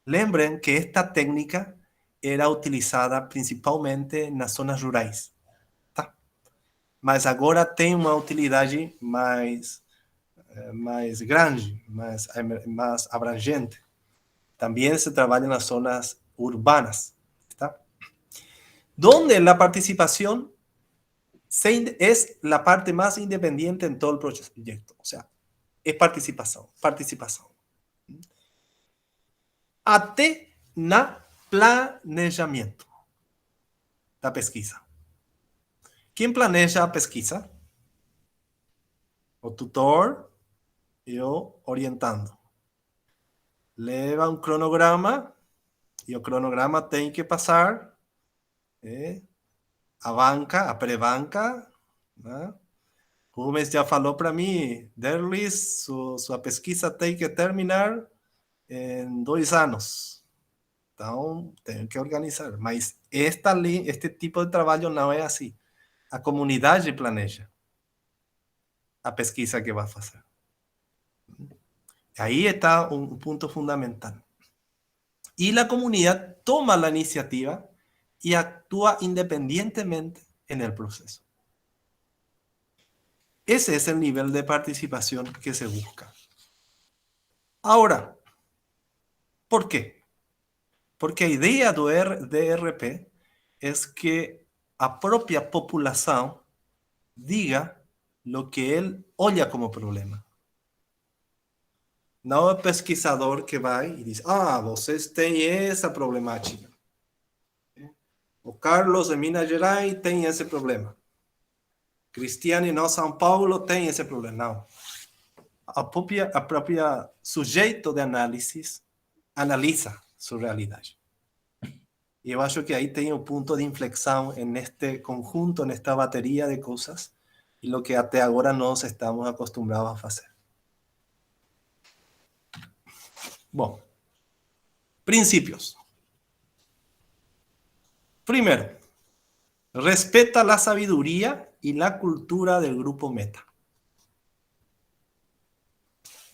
Lembren que esta técnica era utilizada principalmente en las zonas rurais, tá? Mas agora tem uma utilidade mais grande, mais abrangente. También se trabaja en las zonas urbanas, ¿está? Donde la participación es la parte más independiente en todo el proyecto. O sea, es participación. Até na planejamento da pesquisa. ¿Quién planeja a pesquisa? O tutor e o orientando. Leva um cronograma e o cronograma tem que passar a banca, a pré-banca, né? O Rubens já falou para mim, Derlis, sua pesquisa tem que terminar em 2 anos. Então, tenho que organizar. Mas este tipo de trabalho não é assim. A comunidade planeja a pesquisa que vai fazer. Ahí está un punto fundamental. Y la comunidad toma la iniciativa y actúa independientemente en el proceso. Ese es el nivel de participación que se busca. Ahora, ¿por qué? Porque a ideia do DRP es que a própria população diga lo que él olha como problema. Não é o pesquisador que vai e diz, vocês têm essa problemática. O Carlos de Minas Gerais tem esse problema. Cristiane no São Paulo tem esse problema. Não. A própria sujeito de análise analisa sua realidade. E eu acho que aí tem um ponto de inflexão neste conjunto, nesta bateria de coisas, e o que até agora nós estamos acostumados a fazer. Bom, princípios. Primeiro, respeta a sabedoria e a cultura do grupo meta.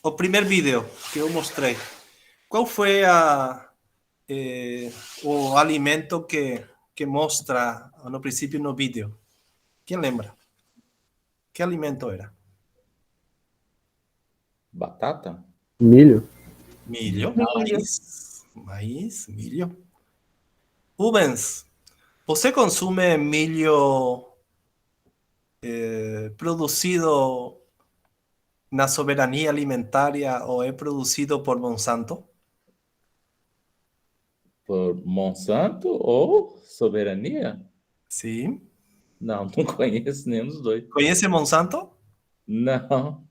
O primeiro vídeo que eu mostrei, qual foi o alimento que mostra no princípio no vídeo? Quem lembra? Que alimento era? Batata? Milho. Milho. Maíz, milho. Rubens, você consome milho produzido na soberania alimentária ou é produzido por Monsanto? Por Monsanto ou soberania? Sim. Não conheço nenhum dos dois. Conhece Monsanto? Não.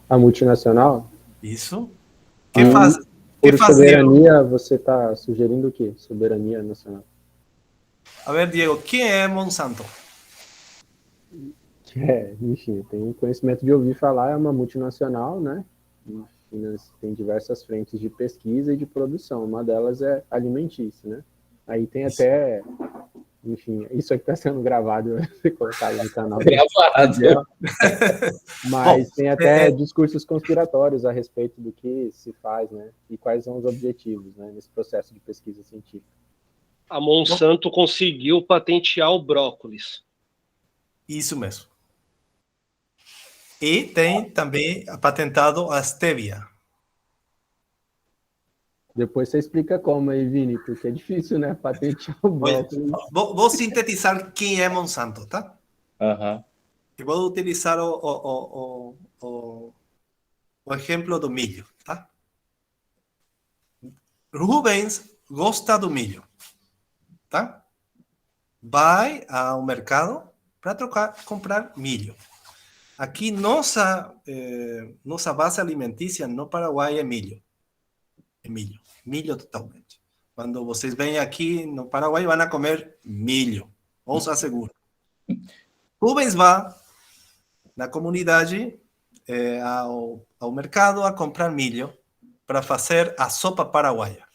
A multinacional? Isso. Que faz? Por soberania, você está sugerindo o quê? Soberania nacional. A ver, Diego, quem é Monsanto? Enfim, tem conhecimento de ouvir falar, é uma multinacional, né? Tem diversas frentes de pesquisa e de produção. Uma delas é alimentícia, né? Aí tem até, enfim, isso aqui está sendo gravado, eu vou colocar no canal. Gravado. Mas tem até discursos conspiratórios a respeito do que se faz, né? E quais são os objetivos, né? Nesse processo de pesquisa científica. A Monsanto conseguiu patentear o brócolis. Isso mesmo. E tem também patentado a stevia. Depois você explica como aí, Vini, porque é difícil, né? Patentear o brócolis. Vou sintetizar quem é Monsanto, tá? Uhum. E vou utilizar o exemplo do milho, tá? Rubens gosta do milho, tá? Vai ao mercado para comprar milho. Aqui, nossa base alimentícia no Paraguai é milho. É milho. Milho totalmente. Quando vocês vêm aqui no Paraguai, vão comer milho. Os asseguro. Rubens vai na comunidade, ao mercado, a comprar milho para fazer a sopa paraguaia.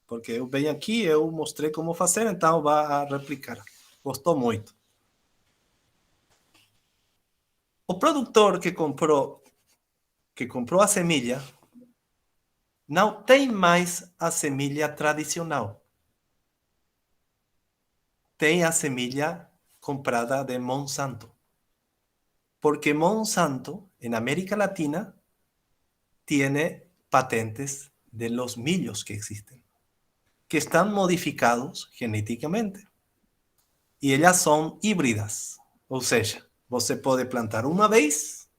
Porque eu venho aqui, eu mostrei como fazer, então vai replicar. Gostou muito. O produtor que comprou a semilha não tem mais a semilha tradicional. Tem a semilha comprada de Monsanto. Porque Monsanto, en América Latina, tiene patentes de los millos que existen, que están modificados genéticamente. Y ellas son híbridas, ou seja, você pode plantar uma vez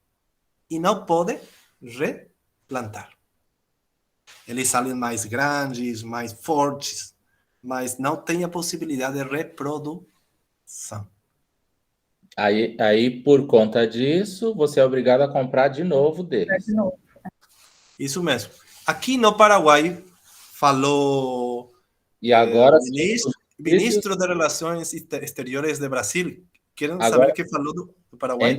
e não pode replantar. Eles saem mais grandes, mais fortes, mas não tem a possibilidade de reprodução. Aí, por conta disso, você é obrigado a comprar de novo deles. Isso mesmo. Aqui no Paraguai, falou e agora, ministro de Relações Exteriores do Brasil. Querem saber o que falou do Paraguai?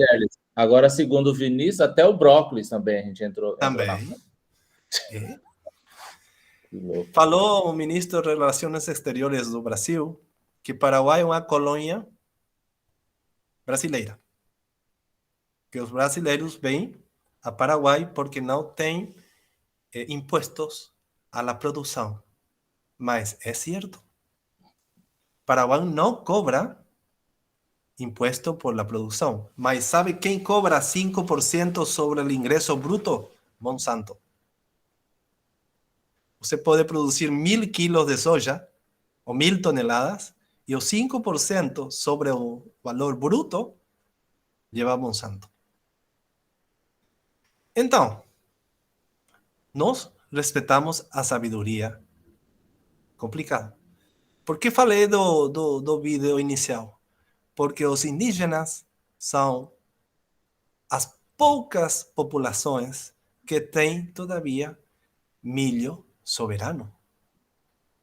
Agora, segundo o Vinícius, até o brócolis também a gente entrou. Também. Falou o ministro de Relações Exteriores do Brasil que Paraguai é uma colônia brasileira. Que os brasileiros vêm a Paraguai porque não tem impostos à produção. Mas é certo. Paraguai não cobra impuesto por la producción. Mas ¿sabe quién cobra 5% sobre el ingreso bruto? Monsanto. Usted puede producir 1.000 kilos de soja o 1.000 toneladas y el 5% sobre el valor bruto lleva Monsanto. Entonces, nós respeitamos a sabedoria complicada. Por que falei do vídeo inicial? Porque os indígenas são as poucas populações que têm, todavia, milho soberano.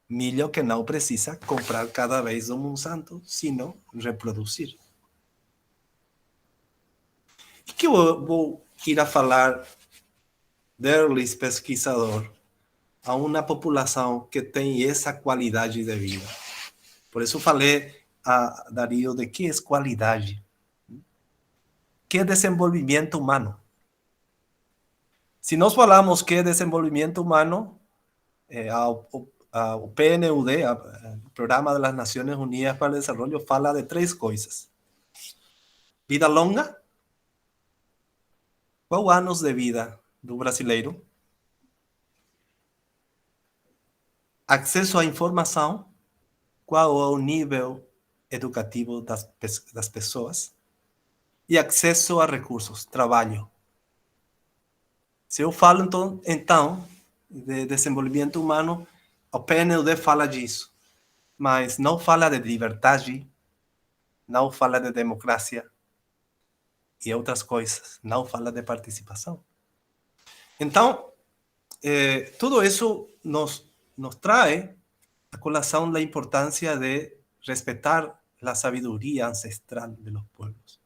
Milho que não precisa comprar cada vez do Monsanto, sino reproduzir. E que eu vou ir a falar deles, pesquisador, a uma população que tem essa qualidade de vida. Por isso falei a Darío de que é qualidade. Que é desenvolvimento humano. Se nós falamos que é desenvolvimento humano, o PNUD, o Programa das Nações Unidas para o Desenvolvimento, fala de 3 coisas. Vida longa. Qual anos de vida do brasileiro? Acesso à informação. Qual é o nível educativo das pessoas? E acesso a recursos, trabalho. Se eu falo, então, de desenvolvimento humano, o PNUD fala disso, mas não fala de liberdade, não fala de democracia e outras coisas, não fala de participação. Então, tudo isso nos traz a colação da importância de respeitar a sabedoria ancestral de los pueblos,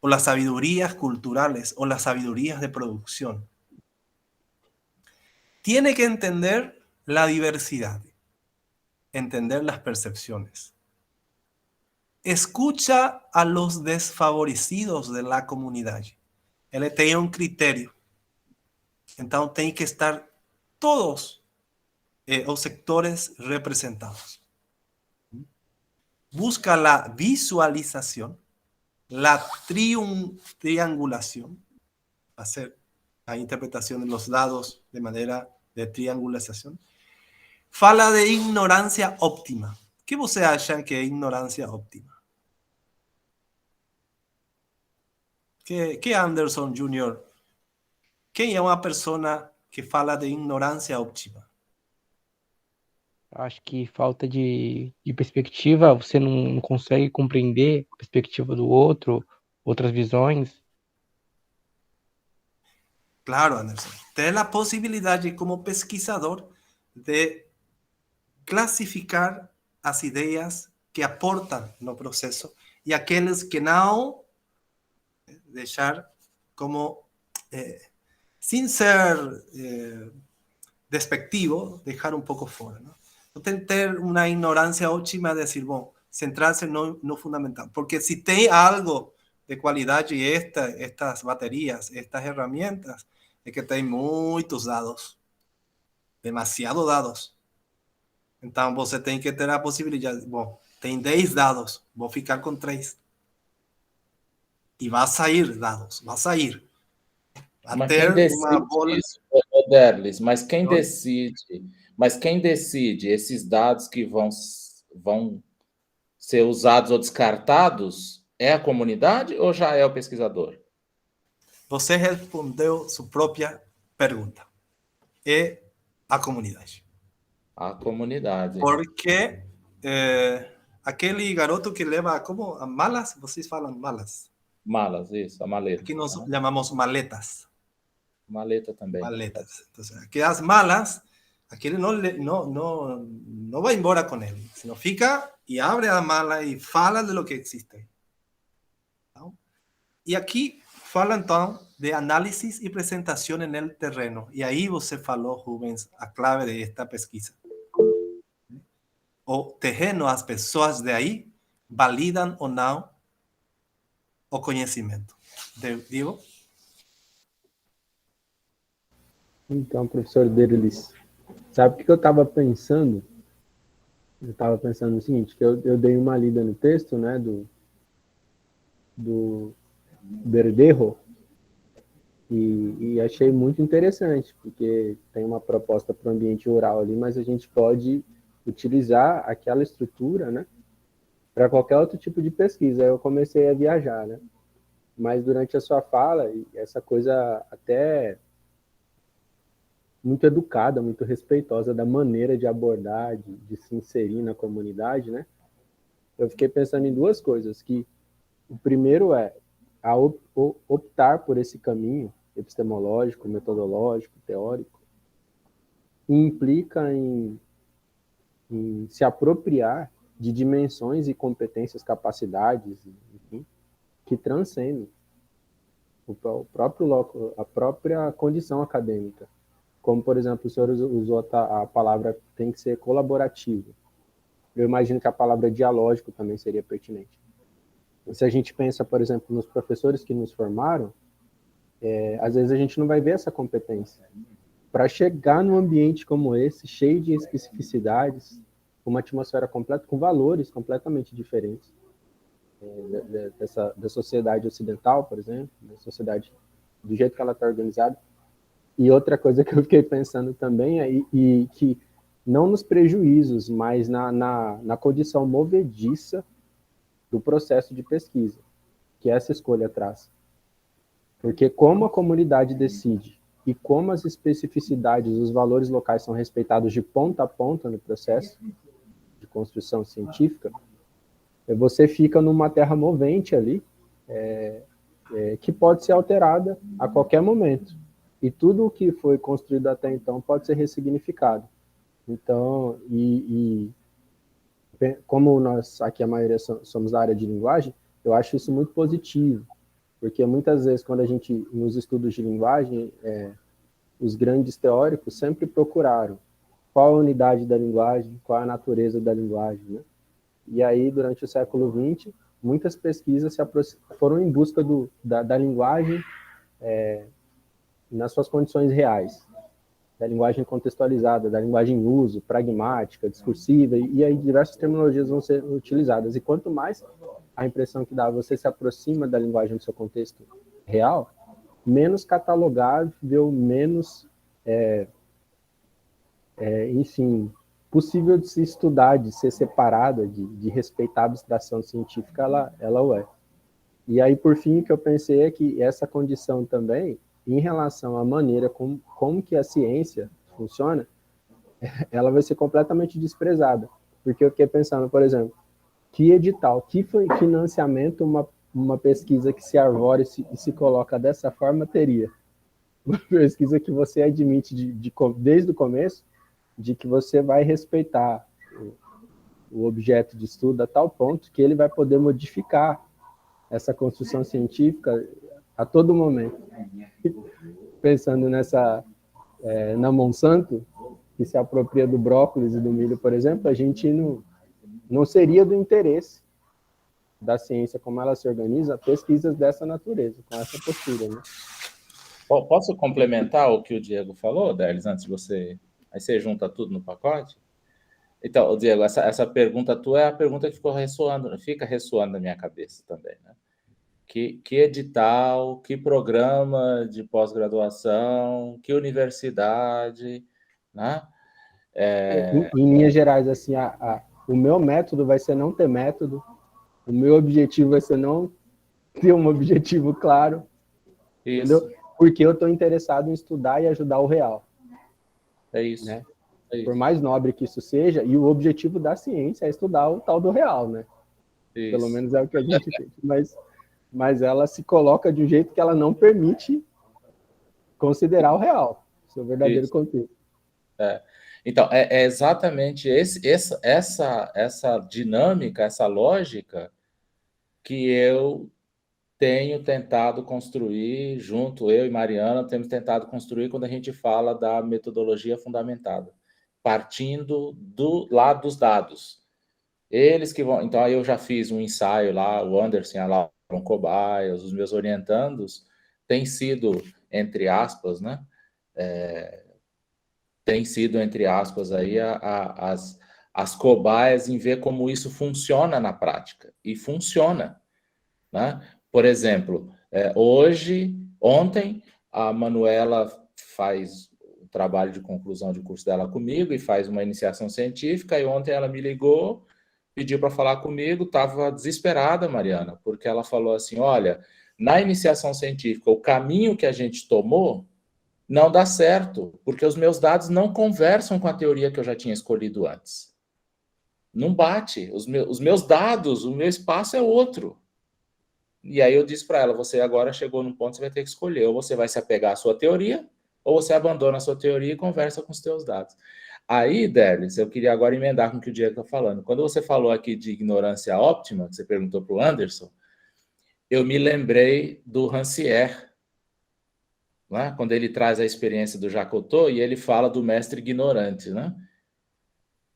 o las sabidurías culturales, o las sabidurías de producción. Tiene que entender la diversidad, entender las percepciones. Escucha a los desfavorecidos de la comunidad. Ele tem um critério. Então, tem que estar todos os sectores representados. Busca la visualización, la triangulación, hacer la interpretación de los dados de manera de triangulación. Fala de ignorância óptima. O que você acha que é ignorância óptima? Que Anderson Jr., quem é uma pessoa que fala de ignorância óptima? Acho que falta de perspectiva, você não consegue compreender a perspectiva do outro, outras visões. Claro, Anderson. Tem a possibilidade, como pesquisador, de classificar as ideias que aportam no processo e aqueles que não, deixar como, sem ser despectivo, deixar um pouco fora, não? Não ter uma ignorância ótima de dizer, bom, centrar-se no fundamental. Porque se tem algo de qualidade estas baterias, estas ferramentas, é que tem muitos dados. Demasiado dados. Então, você tem que ter a possibilidade, bom, tem 10 dados, vou ficar com 3. E vai sair dados, vai sair. Vai ter uma bola... Derlis, mas quem decide esses dados que vão ser usados ou descartados é a comunidade ou já é o pesquisador? Você respondeu sua própria pergunta. É a comunidade. A comunidade. Porque aquele garoto que leva como malas, vocês falam malas? Malas, isso, a maleta. Aqui nós chamamos maletas. Maleta também. Maletas. Então, aqui as malas, aquele não vai embora com ele. Senão fica e abre a mala e fala de lo que existe. Então, e aqui fala, então, de análise e apresentação no terreno. E aí você falou, Rubens, a clave desta pesquisa. O terreno, as pessoas de aí, validam ou não o conhecimento. Digo? Então, professor Derlis, sabe o que eu estava pensando? Eu estava pensando o seguinte, que eu dei uma lida no texto, né, do Verdejo, e achei muito interessante, porque tem uma proposta para o ambiente rural ali, mas a gente pode utilizar aquela estrutura, né, para qualquer outro tipo de pesquisa. Aí eu comecei a viajar, né, mas durante a sua fala, essa coisa até muito educada, muito respeitosa da maneira de abordar, de se inserir na comunidade, né, eu fiquei pensando em duas coisas, que o primeiro é a optar por esse caminho epistemológico, metodológico, teórico, implica em se apropriar de dimensões e competências, capacidades, enfim, que transcendem a própria condição acadêmica. Como, por exemplo, o senhor usou a palavra tem que ser colaborativo. Eu imagino que a palavra dialógico também seria pertinente. Se a gente pensa, por exemplo, nos professores que nos formaram, às vezes a gente não vai ver essa competência. Para chegar num ambiente como esse, cheio de especificidades, com uma atmosfera completa, com valores completamente diferentes da sociedade ocidental, por exemplo, da sociedade do jeito que ela está organizada. E outra coisa que eu fiquei pensando também é e que não nos prejuízos, mas na condição movediça do processo de pesquisa, que essa escolha traz. Porque como a comunidade decide e como as especificidades, os valores locais são respeitados de ponta a ponta no processo de construção científica, você fica numa terra movente ali, que pode ser alterada a qualquer momento. E tudo o que foi construído até então pode ser ressignificado. Então, como nós aqui a maioria somos da área de linguagem, eu acho isso muito positivo, porque muitas vezes quando a gente, nos estudos de linguagem, os grandes teóricos sempre procuraram qual a unidade da linguagem, qual a natureza da linguagem, né? E aí, durante o século XX, muitas pesquisas foram em busca da linguagem nas suas condições reais, da linguagem contextualizada, da linguagem em uso, pragmática, discursiva, e aí diversas terminologias vão ser utilizadas. E quanto mais a impressão que dá, você se aproxima da linguagem do seu contexto real, menos catalogável, menos, enfim, possível de se estudar, de ser separada, de respeitar a abstração científica, ela o é. E aí, por fim, o que eu pensei é que essa condição também, em relação à maneira como que a ciência funciona, ela vai ser completamente desprezada. Porque eu fiquei pensando, por exemplo, que edital, que financiamento uma pesquisa que se arvora e se coloca dessa forma teria? Uma pesquisa que você admite desde o começo, de que você vai respeitar o objeto de estudo a tal ponto que ele vai poder modificar essa construção científica a todo momento. Pensando na Monsanto, que se apropria do brócolis e do milho, por exemplo, a gente não seria do interesse da ciência, como ela se organiza, pesquisas dessa natureza, com essa postura, né? Posso complementar o que o Diego falou, Derlis, antes de você... Aí você junta tudo no pacote? Então, Diego, essa pergunta tua é a pergunta que fica ressoando na minha cabeça também, né? Que edital, que programa de pós-graduação, que universidade, né? Em linhas gerais, assim, o meu método vai ser não ter método, o meu objetivo vai ser não ter um objetivo claro, entendeu? Porque eu estou interessado em estudar e ajudar o real. É isso. Né? Por mais nobre que isso seja, e o objetivo da ciência é estudar o tal do real, né? Isso. Pelo menos é o que a gente tem. Mas ela se coloca de um jeito que ela não permite considerar o real, seu verdadeiro contexto. Então, é exatamente essa dinâmica, essa lógica que eu tenho tentado construir junto, eu e Mariana, temos tentado construir quando a gente fala da metodologia fundamentada, partindo lá dos dados. Eles que vão... Então, aí eu já fiz um ensaio lá, o Anderson, a Laura Cobaias, os meus orientandos, tem sido, entre aspas, né? Tem sido, entre aspas, aí, as cobaias em ver como isso funciona na prática. E funciona, né? Por exemplo, ontem, a Manuela faz o trabalho de conclusão de curso dela comigo e faz uma iniciação científica, e ontem ela me ligou, pediu para falar comigo, estava desesperada, Mariana, porque ela falou assim, olha, na iniciação científica, o caminho que a gente tomou não dá certo, porque os meus dados não conversam com a teoria que eu já tinha escolhido antes. Não bate. Os meus dados, o meu espaço é outro. E aí eu disse para ela, você agora chegou num ponto que você vai ter que escolher, ou você vai se apegar à sua teoria, ou você abandona a sua teoria e conversa com os seus dados. Aí, Derlis, eu queria agora emendar com o que o Diego está falando. Quando você falou aqui de ignorância óptima, que você perguntou para o Anderson, eu me lembrei do Rancière, né? Quando ele traz a experiência do Jacotot e ele fala do mestre ignorante, né?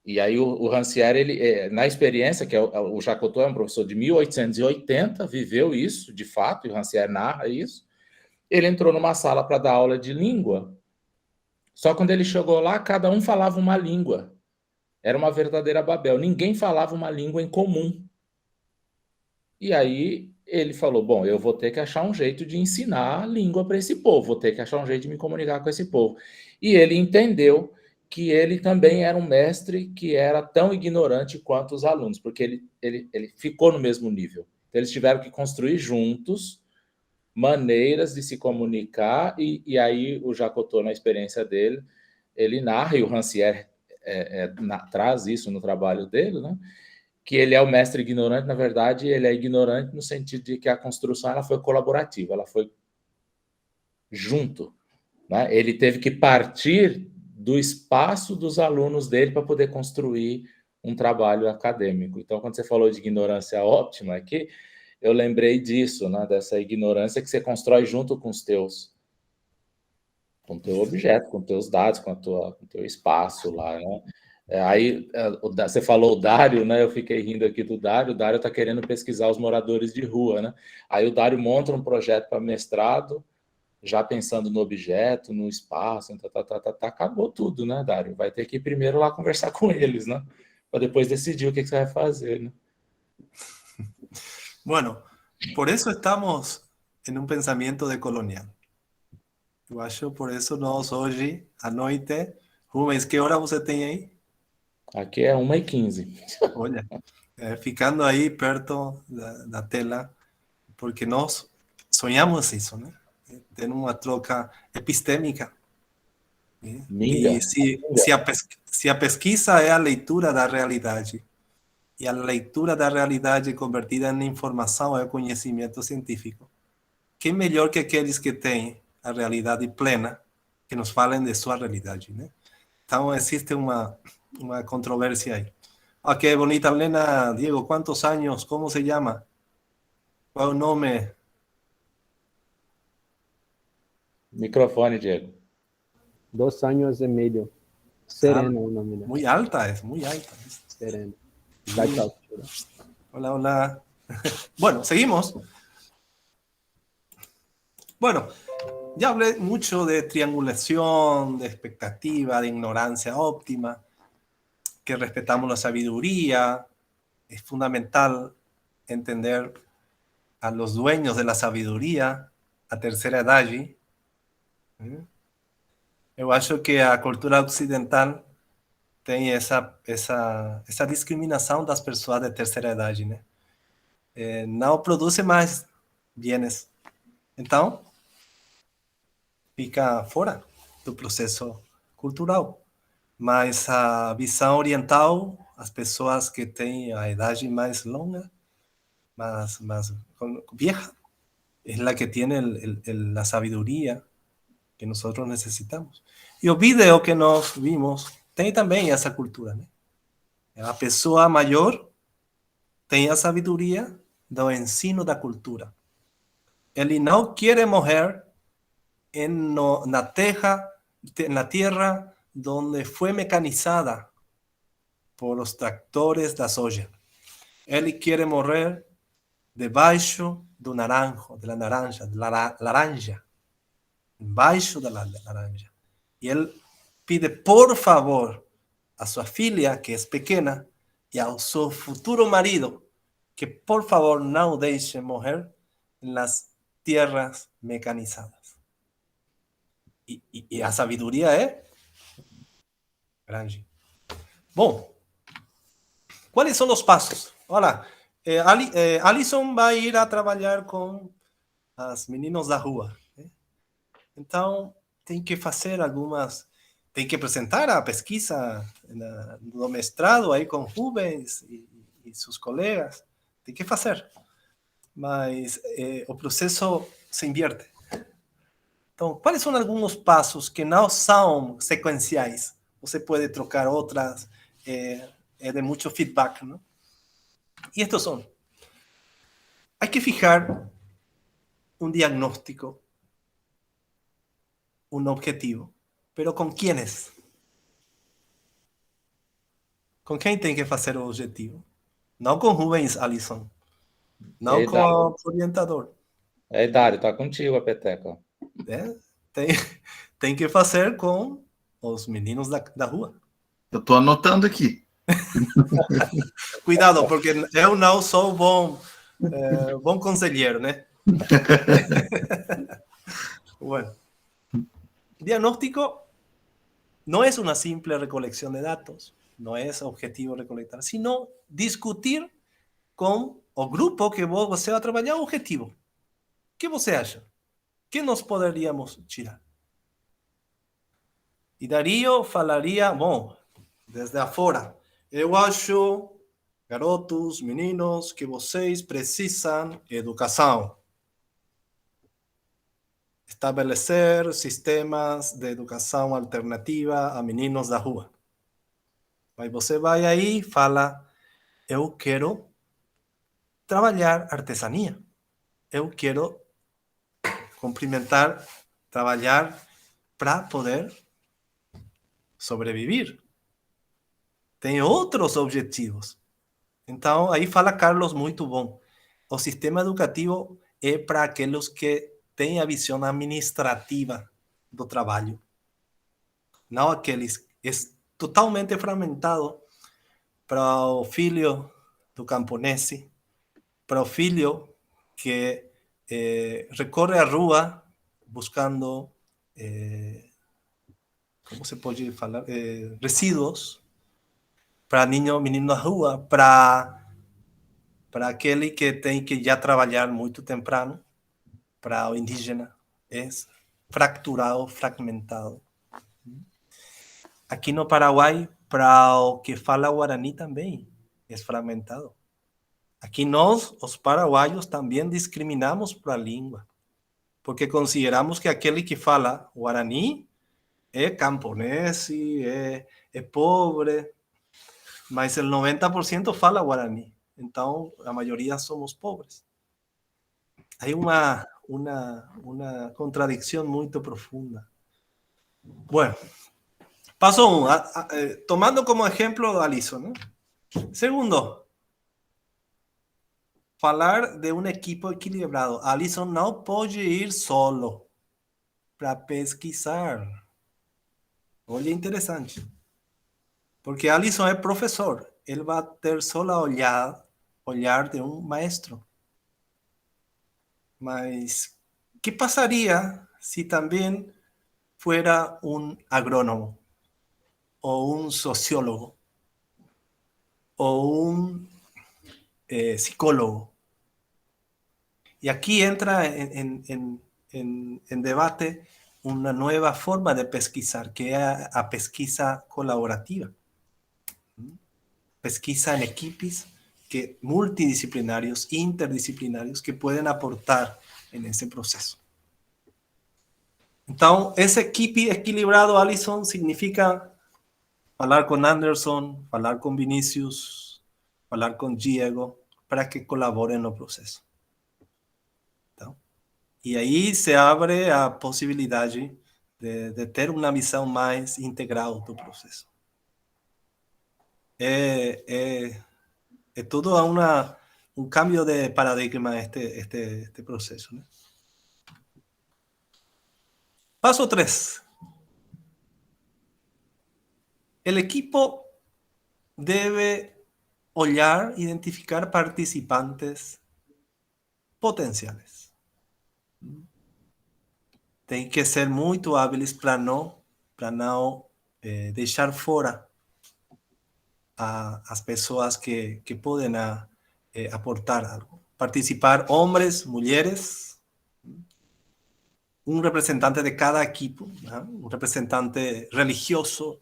E aí o Rancière, ele, na experiência, que o Jacotot é um professor de 1880, viveu isso, de fato, e o Rancière narra isso, ele entrou numa sala para dar aula de língua, só quando ele chegou lá, cada um falava uma língua. Era uma verdadeira Babel, ninguém falava uma língua em comum. E aí ele falou, bom, eu vou ter que achar um jeito de ensinar a língua para esse povo, vou ter que achar um jeito de me comunicar com esse povo. E ele entendeu que ele também era um mestre que era tão ignorante quanto os alunos, porque ele ficou no mesmo nível. Então, eles tiveram que construir juntos maneiras de se comunicar, e aí o Jacotot, na experiência dele, ele narra, e o Rancière traz isso no trabalho dele, né? Que ele é o mestre ignorante, na verdade, ele é ignorante no sentido de que a construção ela foi colaborativa, ela foi junto, né? Ele teve que partir do espaço dos alunos dele para poder construir um trabalho acadêmico. Então, quando você falou de ignorância óptima aqui, eu lembrei disso, né? Dessa ignorância que você constrói junto com os teus, com o teu objeto, com os teus dados, com o teu espaço lá, né? Aí você falou o Dário, né? Eu fiquei rindo aqui do Dário. O Dário está querendo pesquisar os moradores de rua, né? Aí o Dário monta um projeto para mestrado, já pensando no objeto, no espaço, acabou tudo, né, Dário? Vai ter que ir primeiro lá conversar com eles, né? Para depois decidir o que você vai fazer, né? Bueno, por eso estamos en un pensamiento decolonial. Eu acho por isso nós hoje, à noite, Rubens, que hora você tem aí? Aqui é 1h15. Olha, ficando aí perto da tela, porque nós sonhamos isso, né? Ter uma troca epistêmica. E se a pesquisa é a leitura da realidade, e a leitura da realidade convertida em informação é conhecimento científico, que melhor que aqueles que têm a realidade plena, que nos falem de sua realidade, né? Então, existe uma controvérsia aí. Ah, qué bonita, Lena. Diego, ¿cuántos años? ¿Cómo se llama? ¿Cuál el nombre? Microfone, Diego. 2 años y medio. Serena o nome dela. Muy alta, es muy alta. Serena. Dá tchau. Hola, hola. Bueno, seguimos. Bueno, ya hablé mucho de triangulación, de expectativa, de ignorancia óptima, que respetamos la sabiduría. Es fundamental entender a los dueños de la sabiduría, a terceira idade. Eu acho que a cultura ocidental tem essa discriminação das pessoas de terceira idade, né? Não produzem mais bienes. Então, fica fora do processo cultural. Mas a visão oriental, as pessoas que têm a idade mais longa, más vieja, es la que tiene la sabiduría que nosotros necesitamos. E o vídeo que nós vimos tem também essa cultura, né? A pessoa maior tem a sabedoria do ensino da cultura. Ele não quer morrer na terra donde fue mecanizada por los tractores da soja. Ele quer morrer debaixo do naranjo, da laranja, embaixo da laranja. E ele pede, por favor, a sua filha, que é pequena, e ao seu futuro marido, que por favor não deixe morrer en las tierras mecanizadas. Y a sabiduría es grande. Bom, ¿cuáles son los pasos? Olha, Alison vai ir a trabalhar com os meninos da rua. Né? Então, tem que fazer algumas... Tem que apresentar a pesquisa do mestrado aí com Rubens e seus colegas. Tem que fazer. Mas o processo se inverte. Então, quais são alguns passos que não são sequenciais? Você pode trocar outras, de muito feedback, não? E estes são. Há que fijar um diagnóstico, um objetivo. Pero ¿con quiénes? ¿Con quem tem que fazer o objetivo? Não com Rubens, Alison. Não aí, com o orientador. Aí, Dário, tá contigo a peteca. Tem que fazer com os meninos da rua. Eu tô anotando aqui. Cuidado, porque eu não sou bom conselheiro, né? Bueno. Diagnóstico no es una simple recolección de datos, no es objetivo recolectar, sino discutir com o grupo que você vai trabalhar o objetivo. O que você acha? O que nós poderíamos tirar? E Dario falaria, bom, desde afora, eu acho, garotos, meninos, que vocês precisam de educação. Estabelecer sistemas de educação alternativa a meninos da rua. Mas você vai aí e fala, eu quero trabalhar artesania. Eu quero complementar, trabalhar para poder sobreviver. Tem outros objetivos. Então, aí fala Carlos muito bom. O sistema educativo é para aqueles que têm a visão administrativa do trabalho. Não aqueles... É totalmente fragmentado para o filho do camponese, para o filho que recorre a rua buscando, como se pode falar, resíduos, para menino da rua, para aquele que tem que já trabalhar muito temprano, para o indígena, é fracturado, fragmentado. Aqui no Paraguai, para o que fala guarani também, é fragmentado. Aqui nós, os paraguaios, também discriminamos por a língua, porque consideramos que aquele que fala guarani é camponese, é pobre, mas o 90% fala guarani, então a maioria somos pobres. Há uma contradição muito profunda. Bueno, paso 1, tomando como ejemplo a Alison, ¿no? Segundo, falar de um equipo equilibrado. Alison não pode ir solo para pesquisar. Olha, interessante. Porque Alison é professor. Ele vai ter só o olhar de um maestro. Mas, o que passaria se também fuera um agrônomo? O un sociólogo, o un psicólogo. Y aquí entra en debate una nueva forma de pesquisar, que es a pesquisa colaborativa. Pesquisa en equipos multidisciplinarios, interdisciplinarios, que pueden aportar en ese proceso. Entonces, ese equipo equilibrado, Alison, significa falar com Anderson, falar com Vinícius, falar com Diego, para que colaborem no processo. Então, e aí se abre a possibilidade de ter uma visão mais integral do processo. É todo um cambio de paradigma este processo, né? Paso 3. El equipo debe identificar participantes potenciales. Tem que ser muito hábeis para não deixar fora as pessoas que podem aportar algo. Participar homens, mulheres, um representante de cada equipo, ¿no? Um representante religioso,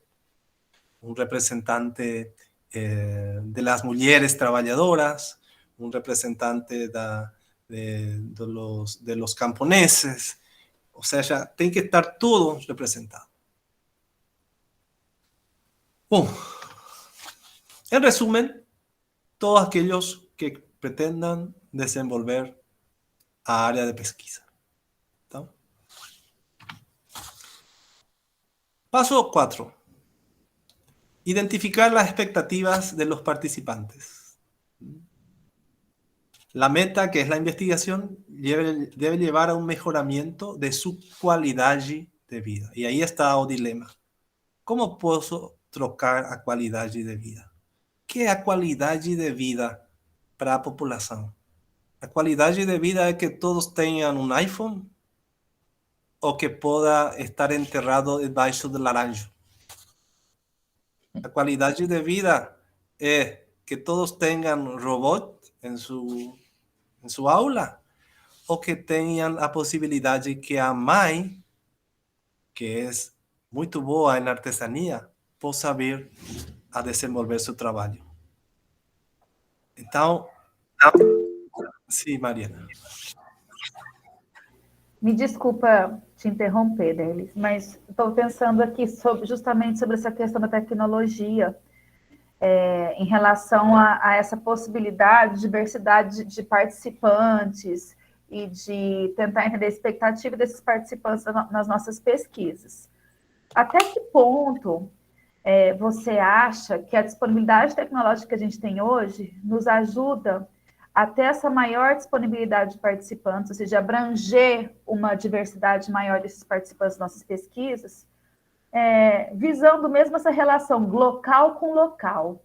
um representante de las mulheres trabalhadoras, um representante de los camponeses, ou seja, tem que estar tudo representado. Bom, em resumen, todos aqueles que pretendam desenvolver a área de pesquisa. Então, paso 4. Identificar las expectativas de los participantes. La meta, que es la investigación, debe llevar a un mejoramiento de su calidad de vida. Y ahí está el dilema. ¿Cómo puedo trocar a calidad de vida? ¿Qué es a calidad de vida para la población? ¿La calidad de vida es que todos tengan un iPhone o que pueda estar enterrado debajo del naranjo? La calidad de vida es que todos tengan un robot en su aula o que tengan la posibilidad de que a mãe, que es muy boa en artesanía, possa vir a desenvolver su trabajo. Então, sim, Mariana. Me desculpa te interromper, Delis, mas estou pensando aqui justamente sobre essa questão da tecnologia, em relação a essa possibilidade de diversidade de participantes e de tentar entender a expectativa desses participantes nas nossas pesquisas. Até que ponto você acha que a disponibilidade tecnológica que a gente tem hoje nos ajuda a ter essa maior disponibilidade de participantes, ou seja, abranger uma diversidade maior desses participantes das nossas pesquisas, visando mesmo essa relação local com local,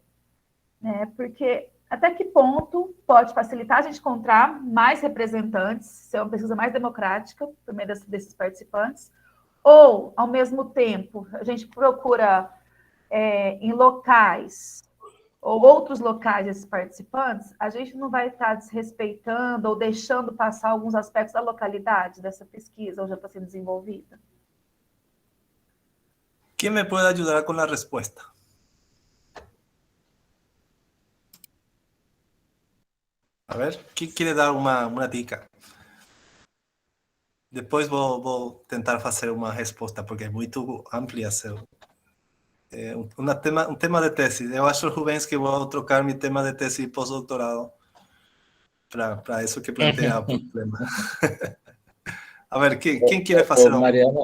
né? Porque até que ponto pode facilitar a gente encontrar mais representantes, ser uma pesquisa mais democrática por meio desses participantes, ou, ao mesmo tempo, a gente procura em locais ou outros locais desses participantes, a gente não vai estar desrespeitando ou deixando passar alguns aspectos da localidade dessa pesquisa, ou já está sendo desenvolvida? Quem me pode ajudar com a resposta? A ver, quem quer dar uma dica? Depois vou tentar fazer uma resposta, porque é muito ampla. Um tema de tese. Eu acho, Rubens, que vou trocar meu tema de tese de pós-doutorado para isso que planteia o problema. A ver, quem quer fazer algo? Mariana,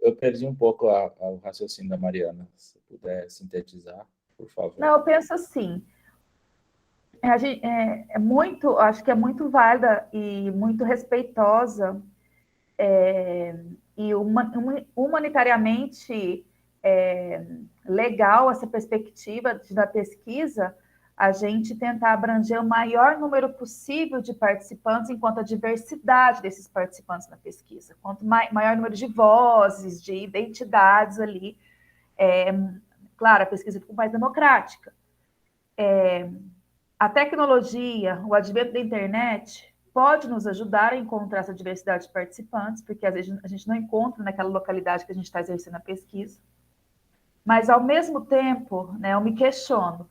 eu perdi um pouco o raciocínio da Mariana. Se puder sintetizar, por favor. Não, eu penso assim. Acho que é muito válida e muito respeitosa e humanitariamente legal essa perspectiva da pesquisa, a gente tentar abranger o maior número possível de participantes enquanto a diversidade desses participantes na pesquisa, quanto maior número de vozes, de identidades ali, claro, a pesquisa fica mais democrática. A tecnologia, o advento da internet, pode nos ajudar a encontrar essa diversidade de participantes, porque às vezes a gente não encontra naquela localidade que a gente está exercendo a pesquisa. Mas, ao mesmo tempo, né, eu me questiono,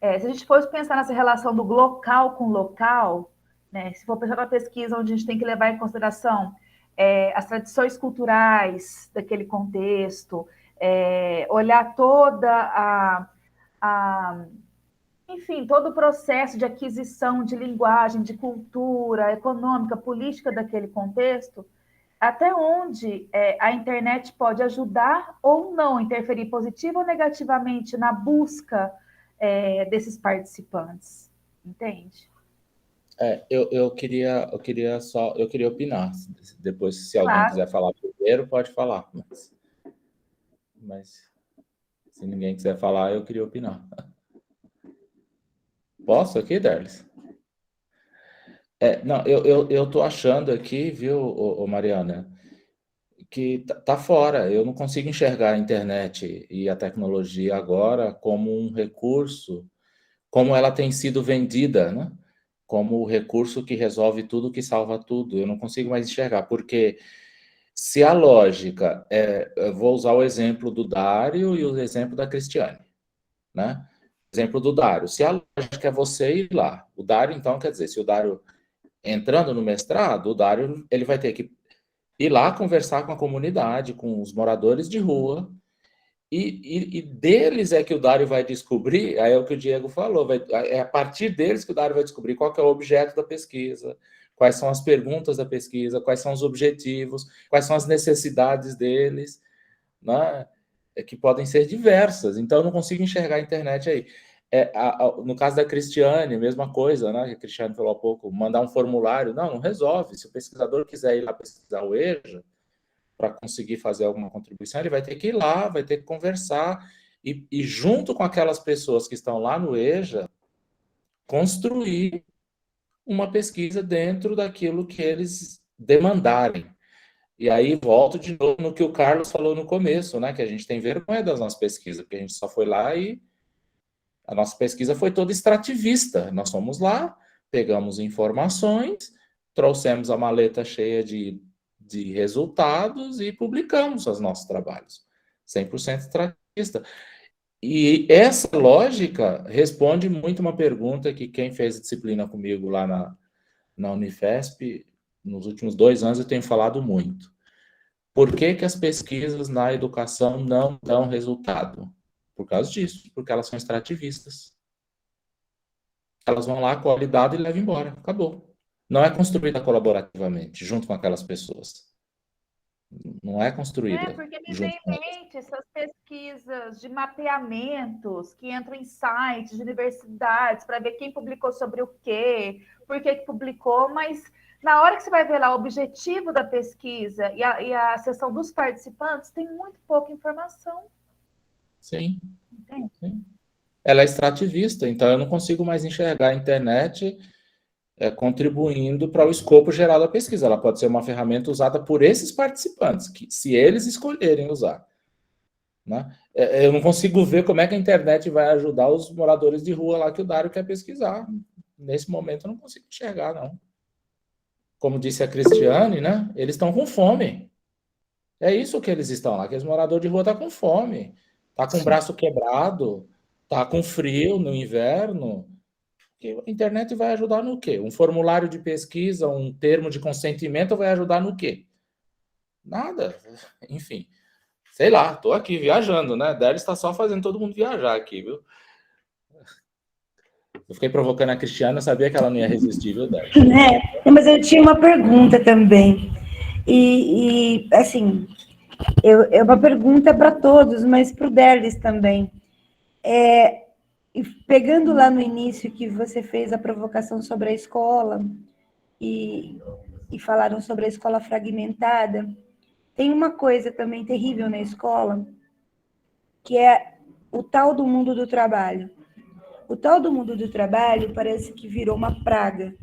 se a gente fosse pensar nessa relação do local com local, né, se for pensar na pesquisa onde a gente tem que levar em consideração as tradições culturais daquele contexto, olhar toda enfim, todo o processo de aquisição de linguagem, de cultura, econômica, política daquele contexto, até onde a internet pode ajudar ou não, interferir positiva ou negativamente na busca desses participantes, entende? Eu queria opinar. Depois, se alguém quiser falar primeiro, pode falar. Mas se ninguém quiser falar, eu queria opinar. Posso aqui, Derlis? Não, eu tô achando aqui, viu, ô Mariana, que tá fora. Eu não consigo enxergar a internet e a tecnologia agora como um recurso, como ela tem sido vendida, né? Como o recurso que resolve tudo, que salva tudo. Eu não consigo mais enxergar, porque se a lógica eu vou usar o exemplo do Dário e o exemplo da Cristiane, né? Exemplo do Dário. Se a lógica é você ir lá, o Dário, então, quer dizer, se o Dário entrando no mestrado, o Dário ele vai ter que ir lá conversar com a comunidade, com os moradores de rua, e deles é que o Dário vai descobrir, aí é o que o Diego falou, é a partir deles que o Dário vai descobrir qual que é o objeto da pesquisa, quais são as perguntas da pesquisa, quais são os objetivos, quais são as necessidades deles, né? Que podem ser diversas. Então, eu não consigo enxergar a internet aí. No caso da Cristiane, mesma coisa, né? Que a Cristiane falou há pouco, mandar um formulário. Não resolve. Se o pesquisador quiser ir lá pesquisar o EJA, para conseguir fazer alguma contribuição, ele vai ter que ir lá, vai ter que conversar, e junto com aquelas pessoas que estão lá no EJA, construir uma pesquisa dentro daquilo que eles demandarem. E aí volto de novo no que o Carlos falou no começo, né? Que a gente tem vergonha das nossas pesquisas, porque a gente só foi lá e a nossa pesquisa foi toda extrativista. Nós fomos lá, pegamos informações, trouxemos a maleta cheia de resultados e publicamos os nossos trabalhos. 100% extrativista. E essa lógica responde muito uma pergunta que quem fez disciplina comigo lá na Unifesp, nos últimos 2 anos eu tenho falado muito. Por que as pesquisas na educação não dão resultado? Por causa disso, porque elas são extrativistas. Elas vão lá, colhem dado e levam embora. Acabou. Não é construída colaborativamente, junto com aquelas pessoas. Não é construída. Porque me vem em mente essas pesquisas de mapeamentos que entram em sites de universidades para ver quem publicou sobre o quê, por que publicou, mas na hora que você vai ver lá o objetivo da pesquisa e a sessão dos participantes, tem muito pouca informação. Sim. Sim. Ela é extrativista, então eu não consigo mais enxergar a internet contribuindo para o escopo geral da pesquisa. Ela pode ser uma ferramenta usada por esses participantes, que, se eles escolherem usar. Né? Eu não consigo ver como é que a internet vai ajudar os moradores de rua lá que o Dário quer pesquisar. Nesse momento eu não consigo enxergar, não. Como disse a Cristiane, né? Eles estão com fome. É isso que eles estão lá, que os moradores de rua estão com fome. Está com o braço quebrado, está com frio no inverno. A internet vai ajudar no quê? Um formulário de pesquisa, um termo de consentimento vai ajudar no quê? Nada. Enfim, sei lá, estou aqui viajando, né? Délio está só fazendo todo mundo viajar aqui, viu? Eu fiquei provocando a Cristiana, eu sabia que ela não ia resistir, viu, Délio? Mas eu tinha uma pergunta também. E assim, é uma pergunta para todos, mas para o Derlis também. E pegando lá no início que você fez a provocação sobre a escola e falaram sobre a escola fragmentada, tem uma coisa também terrível na escola, que é o tal do mundo do trabalho. O tal do mundo do trabalho parece que virou uma praga,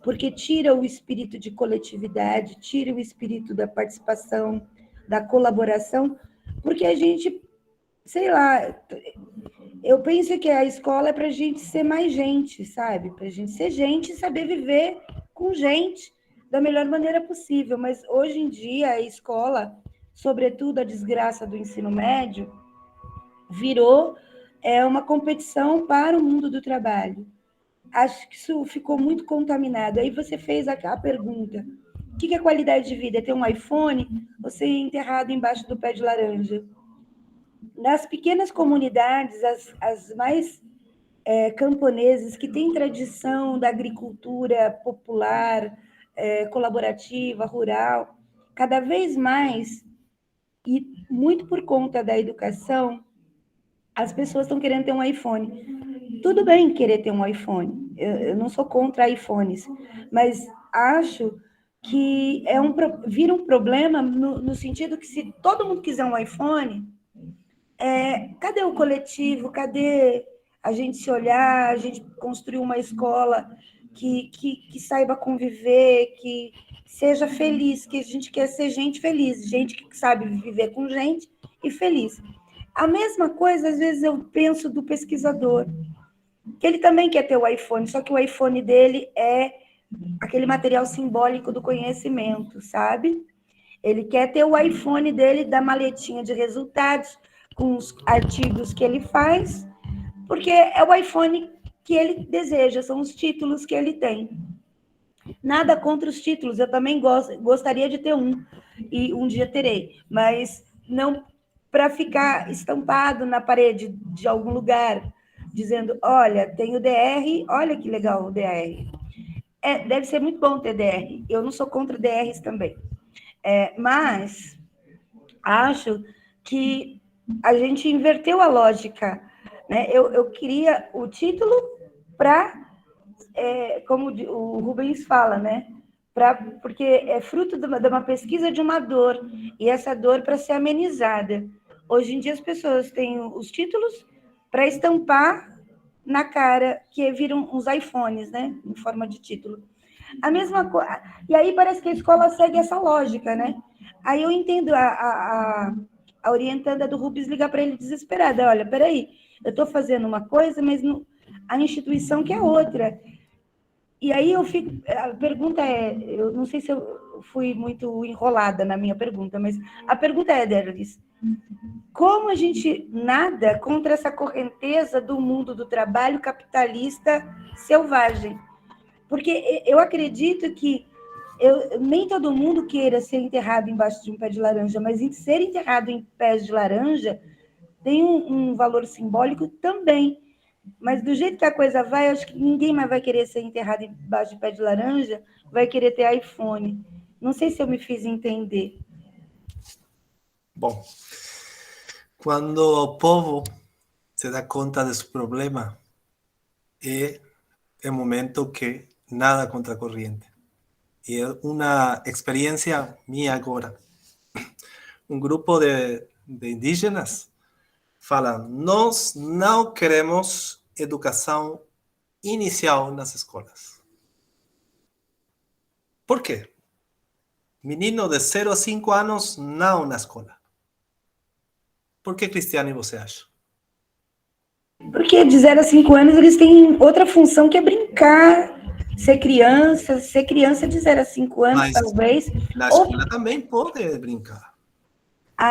porque tira o espírito de coletividade, tira o espírito da participação, da colaboração, porque a gente, sei lá, eu penso que a escola é para a gente ser mais gente, sabe? Para a gente ser gente e saber viver com gente da melhor maneira possível. Mas hoje em dia a escola, sobretudo a desgraça do ensino médio, virou uma competição para o mundo do trabalho. Acho que isso ficou muito contaminado. Aí você fez a pergunta: o que é qualidade de vida? É ter um iPhone ou ser enterrado embaixo do pé de laranja? Nas pequenas comunidades, as mais camponesas, que têm tradição da agricultura popular, colaborativa, rural, cada vez mais, e muito por conta da educação, as pessoas estão querendo ter um iPhone. Tudo bem querer ter um iPhone, eu não sou contra iPhones, mas acho que vira um problema no sentido que, se todo mundo quiser um iPhone, cadê o coletivo? Cadê a gente se olhar, a gente construir uma escola que saiba conviver, que seja feliz, que a gente quer ser gente feliz, gente que sabe viver com gente e feliz. A mesma coisa, às vezes, eu penso do pesquisador, que ele também quer ter o iPhone, só que o iPhone dele é aquele material simbólico do conhecimento, sabe? Ele quer ter o iPhone dele da maletinha de resultados, com os artigos que ele faz, porque é o iPhone que ele deseja, são os títulos que ele tem. Nada contra os títulos, eu também gostaria de ter um, e um dia terei, mas não para ficar estampado na parede de algum lugar, dizendo, olha, tem o DR, olha que legal o DR. Deve ser muito bom ter DR, eu não sou contra DRs também, mas acho que a gente inverteu a lógica, né? Eu queria o título para, como o Rubens fala, né? Porque é fruto de uma pesquisa de uma dor, e essa dor para ser amenizada. Hoje em dia as pessoas têm os títulos para estampar na cara, que viram uns iPhones, né? Em forma de título. A mesma coisa. E aí parece que a escola segue essa lógica, né? Aí eu entendo a orientanda do Rubens ligar para ele desesperada. Olha, peraí, eu estou fazendo uma coisa, mas a instituição quer outra. E aí eu fico... A pergunta eu não sei se eu fui muito enrolada na minha pergunta, mas a pergunta é, Derlis, como a gente nada contra essa correnteza do mundo do trabalho capitalista selvagem? Porque eu acredito que nem todo mundo queira ser enterrado embaixo de um pé de laranja, mas ser enterrado em pés de laranja tem um valor simbólico também. Mas do jeito que a coisa vai, acho que ninguém mais vai querer ser enterrado embaixo de pé de laranja, vai querer ter iPhone. Não sei se eu me fiz entender. Bom, quando o povo se dá conta de seu problema, é o momento que nada contra a corriente. E é uma experiência minha agora. Um grupo de indígenas fala, nós não queremos educação inicial nas escolas. Por quê? Menino de 0 a 5 anos, não na escola. Por que, Cristiane, você acha? Porque de 0 a 5 anos eles têm outra função que é brincar, ser criança de 0 a 5 anos, mas talvez. Na escola também pode brincar.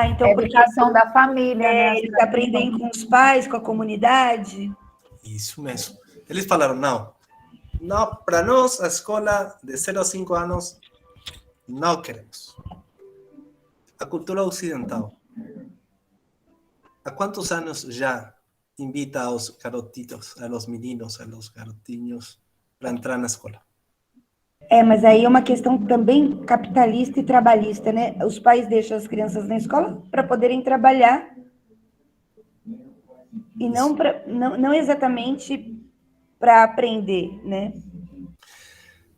Então, educação da família, né? Eles aprendem com os pais, com a comunidade. Isso mesmo. Eles falaram, não, para nós, a escola de 0 a 5 anos, não queremos. A cultura ocidental, há quantos anos já invita aos garotitos, a los meninos, a los garotinhos, para entrar na escola? Mas aí é uma questão também capitalista e trabalhista, né? Os pais deixam as crianças na escola para poderem trabalhar e não exatamente para aprender, né?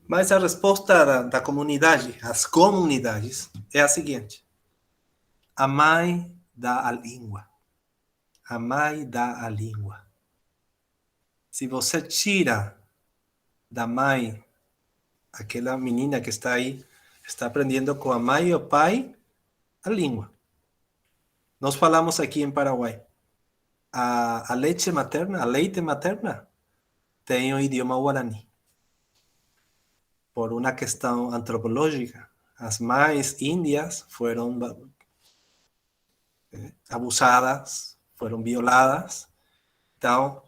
Mas a resposta da comunidade, as comunidades, é a seguinte: a mãe dá a língua. A mãe dá a língua. Se você tira da mãe, aquela menina que está aí, está aprendendo com a mãe e o pai a língua. Nós falamos aqui em Paraguai, a leite materna, tem o idioma guarani. Por uma questão antropológica, as mães índias foram abusadas, foram violadas. Então,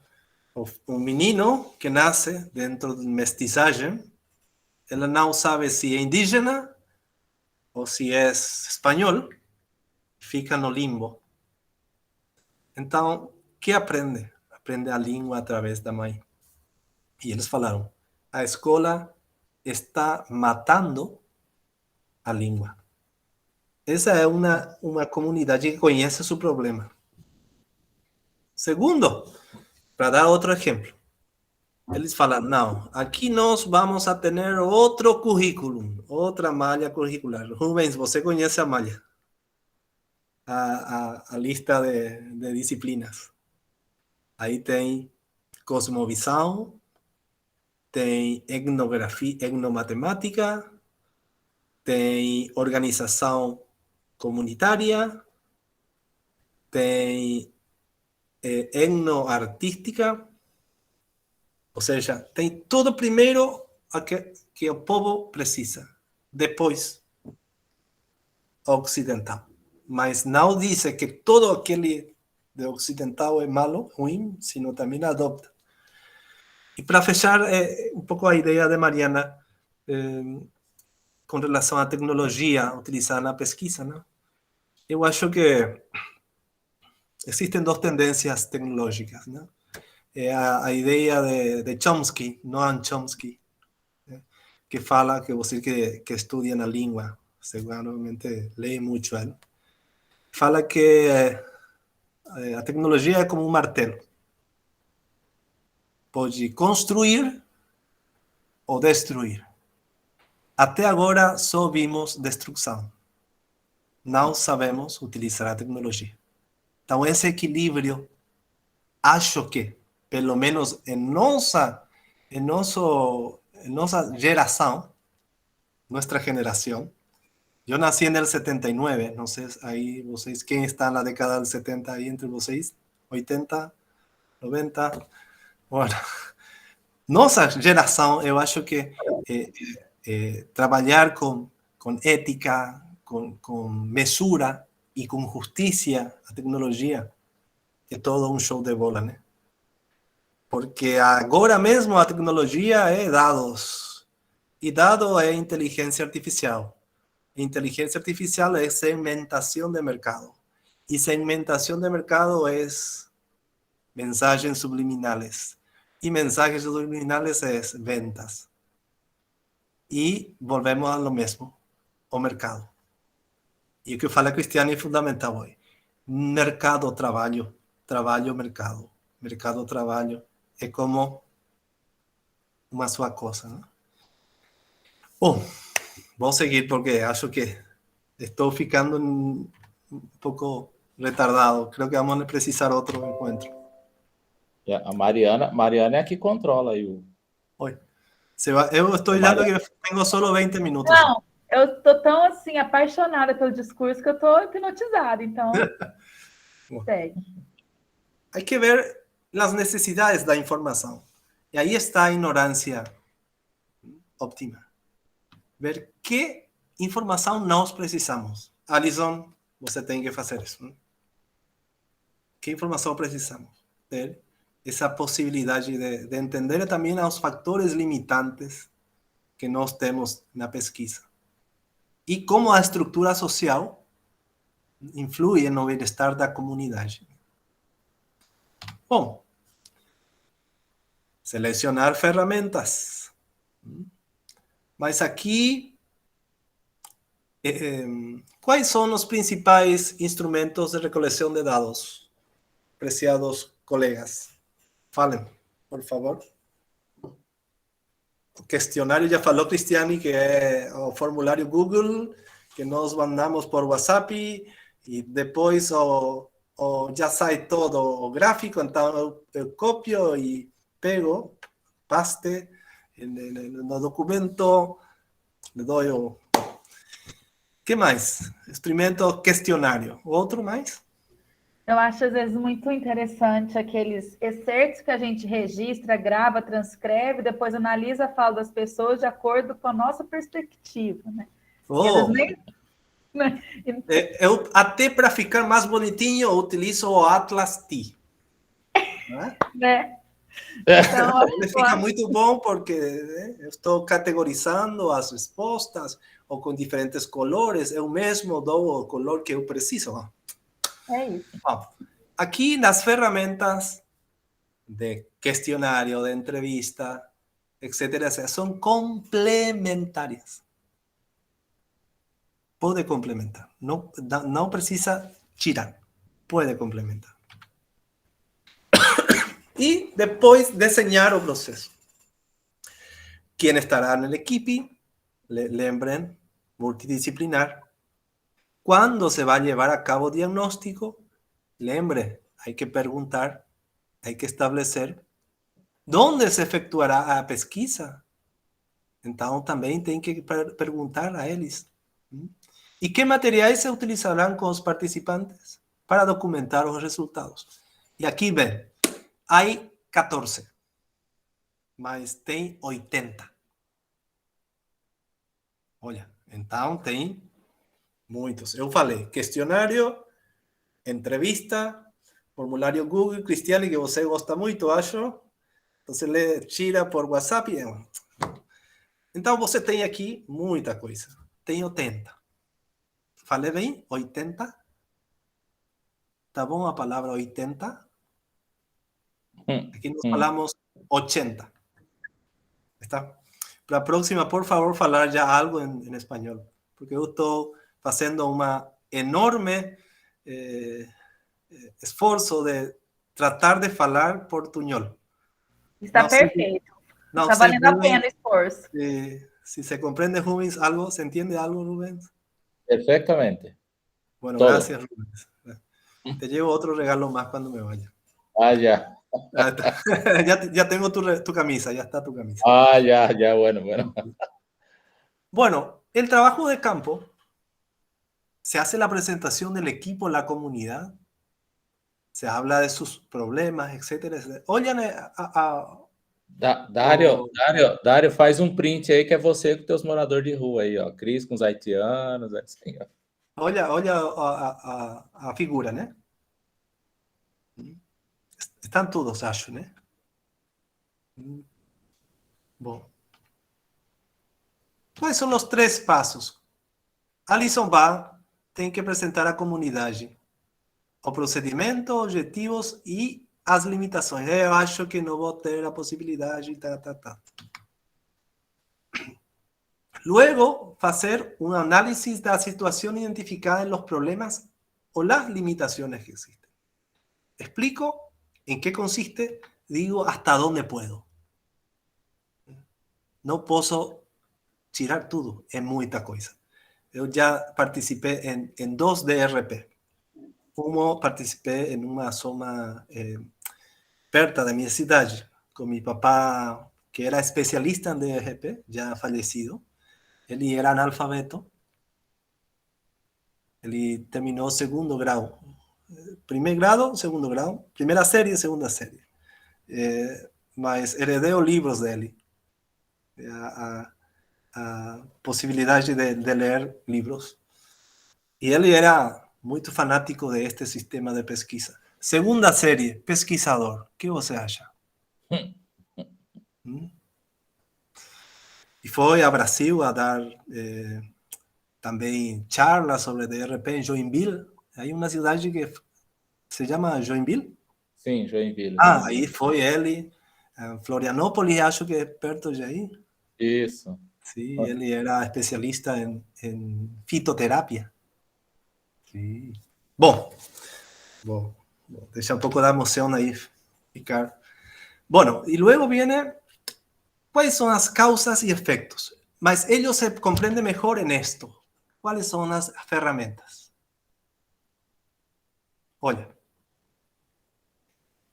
um menino que nasce dentro de mestiçagem, ele não sabe se é indígena ou se é espanhol, fica no limbo. Então, o que aprende? Aprende a língua através da mãe. E eles falaram, a escola está matando a língua. Essa é uma comunidade que conhece seu problema. Segundo, para dar outro exemplo, eles falam, não, aqui nós vamos a ter outro currículo, outra malha curricular. Rubens, você conhece a malha? A lista de disciplinas. Aí tem cosmovisão, tem etnografia, etnomatemática, tem organização comunitária, tem etnoartística, ou seja, tem tudo primeiro que o povo precisa, depois ocidental. Mas não diz que todo aquele de ocidental é malo, ruim, sino também adopta. E para fechar um pouco a ideia de Mariana com relação à tecnologia utilizada na pesquisa, né? Eu acho que existem duas tendências tecnológicas, né? A ideia de Chomsky, Noam Chomsky, né? Que fala que você que estudia na língua, seguramente lê muito ele, fala que a tecnologia é como um martelo. Pode construir ou destruir. Até agora só vimos destruição. Não sabemos utilizar a tecnologia. Então, esse equilíbrio, acho que, pelo menos em nossa geração, nossa geração, eu nasci em 79, não sei aí vocês, quem está na década del 70 aí entre vocês? 80, 90? Bueno, nossa geração, eu acho que trabalhar com ética, com mesura e com justiça, a tecnologia é todo um show de bola, né? Porque agora mesmo a tecnologia é dados, e dado é inteligência artificial. Inteligência artificial é segmentação de mercado, e segmentação de mercado é mensagens subliminales, e mensagens subliminales é ventas. E volvemos a lo mesmo, o mercado. E o que fala Cristiane é fundamental hoje. Mercado, trabalho, trabalho, mercado. Mercado, trabalho. É como uma só coisa, né? Bom, vou seguir porque acho que estou ficando um pouco retardado. Creo que vamos precisar outro encontro. A Mariana é a que controla aí o... Oi. Eu estou olhando que tenho só 20 minutos. Não, eu estou tão assim apaixonada pelo discurso que eu estou hipnotizada, então segue. Hay que ver las necesidades da informação. E aí está a ignorância óptima. Ver que informação nós precisamos. Alison, você tem que fazer isso. Né? Que informação precisamos? Ter essa possibilidade de entender também os fatores limitantes que nós temos na pesquisa. E como a estrutura social influi no bem-estar da comunidade. Bom, selecionar ferramentas. Mas aqui, quais são os principais instrumentos de recoleção de dados? Apreciados colegas, falem, por favor. O questionário já falou, Cristiane, que é o formulário Google, que nós mandamos por WhatsApp, e depois já sai todo o gráfico, então eu copio e pego, paste no documento, le dou o... que mais? Experimento questionário. Outro mais? Eu acho, às vezes, muito interessante aqueles excertos que a gente registra, grava, transcreve, depois analisa a fala das pessoas de acordo com a nossa perspectiva, né? Eu, até para ficar mais bonitinho, eu utilizo o Atlas T. Né? Então, ele fica muito bom porque eu estou categorizando as respostas ou com diferentes colores. Eu mesmo dou o color que eu preciso. É isso. Bom, aqui nas ferramentas de questionário, de entrevista, etc., são complementares. Pode complementar. Não precisa tirar. Pode complementar. E depois desenhar o processo. Quem estará na equipe? Lembrem, multidisciplinar. Quando se vai levar a cabo o diagnóstico? Lembre, hay que perguntar, hay que establecer onde se efetuará a pesquisa? Então, também tem que perguntar a eles. E que materiais se utilizarão com os participantes para documentar os resultados? E aqui, vem, há 14, mas tem 80. Olha, então tem muitos. Eu falei, questionário, entrevista, formulário Google, Cristiane, que você gosta muito, acho. Então, ele tira por WhatsApp. Então, você tem aqui muita coisa. Tem 80. Falei bem? 80? Tá bom a palavra 80? Aqui nós falamos 80. Está? Para a próxima, por favor, falar já algo em espanhol. Porque eu estou fazendo uma enorme esforço de tratar de falar portunhol. Está perfeito. Está valendo a pena o esforço. Si se comprende, Rubens, algo, ¿se entiende algo, Rubens? Perfectamente. Bueno, todo. Gracias, Rubens. Te llevo otro regalo más cuando me vaya. Ah, ya. Ya tengo tu camisa, ya está tu camisa. Ah, ya, bueno. Bueno, el trabajo de campo, se hace la presentación del equipo en la comunidad, se habla de sus problemas, etcétera. Olhem Dário, faz print aí que é você com teus moradores de rua aí, ó. Cris com os haitianos, assim, ó. Olha a figura, né? Estão todos, acho, né? Bom. Quais são os 3 passos? Alison tem que apresentar à comunidade o procedimento, objetivos e as limitações. Eu acho que não vou ter a possibilidade, Luego, fazer análisis da situação identificada em los problemas ou las limitações que existen. Explico en qué consiste, digo hasta dónde puedo. No puedo tirar todo, es mucha cosa. Yo ya participé en 2 DRP. Uno participé en una zona perto de mi ciudad, con mi papá, que era especialista en DRP, ya fallecido. Él era analfabeto. Él terminó 2º grado. Primer grado, 2º grado, primera serie, 2ª serie. Mas heredei livros dele. A possibilidade de ler livros. E ele era muito fanático de este sistema de pesquisa. 2ª série, pesquisador. O que você acha? E foi a Brasil a dar também charlas sobre DRP em Joinville. Hay uma cidade que se chama Joinville? Sim, Joinville. Ah, aí foi ele. Florianópolis, acho que é perto de aí. Isso. Sim, ele era especialista em fitoterapia. Sim. Bom, deixa pouco da emoção aí ficar. Bueno, e luego viene quais são as causas e efeitos. Mas ellos se comprende melhor en esto. Quais são as ferramentas? Olha,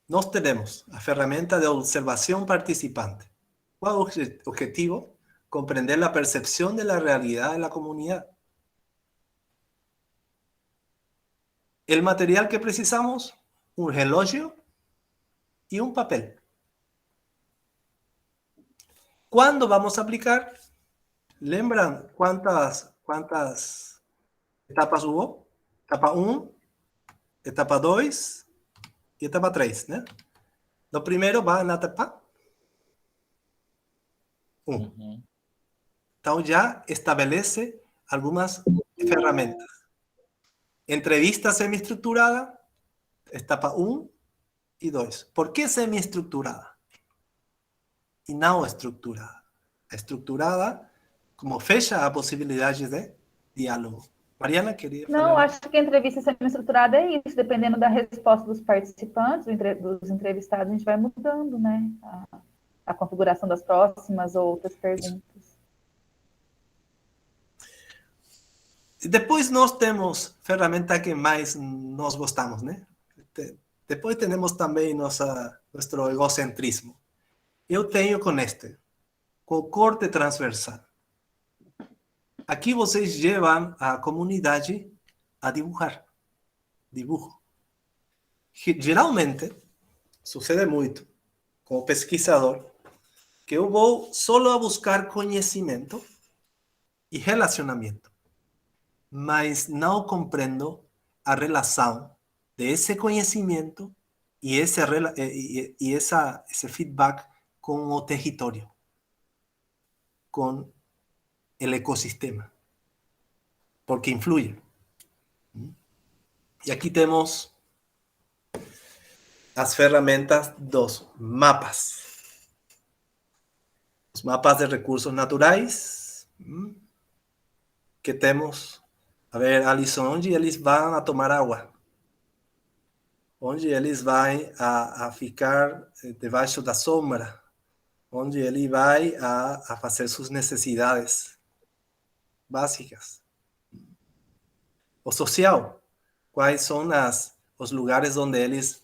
nós temos a ferramenta de observação participante. Qual é o objetivo? Compreender a percepção da realidade da comunidade. O material que precisamos, relógio e papel. Quando vamos a aplicar? Lembram quantas etapas houve? Etapa 1, etapa 2 e etapa 3, né? No primeiro vai na etapa 1. Então, já estabelece algumas ferramentas. Entrevista semi-estruturada, etapa 1 e 2. Por que semi-estruturada? E não estruturada. Estruturada, como fecha a possibilidade de diálogo. Mariana, queria falar? Não, acho que a entrevista semi-estruturada é isso. Dependendo da resposta dos participantes, dos entrevistados, a gente vai mudando, né? A configuração das próximas ou outras perguntas. Depois nós temos ferramenta que mais nós gostamos, né? Depois temos também nosso egocentrismo. eu tenho com com o corte transversal. Aqui vocês levam a comunidade a dibujar. Dibujo. Geralmente, sucede muito, como pesquisador, que eu vou só a buscar conhecimento e relacionamento, mas não compreendo a relação desse conhecimento e esse feedback com o território, com o ecossistema, porque influi. E aqui temos as ferramentas dos mapas. Os mapas de recursos naturais que temos. A ver, Alisson, onde eles vão a tomar água? Onde eles vão a ficar debaixo da sombra? Onde ele vai a fazer suas necessidades básicas? O social. Quais são os lugares onde eles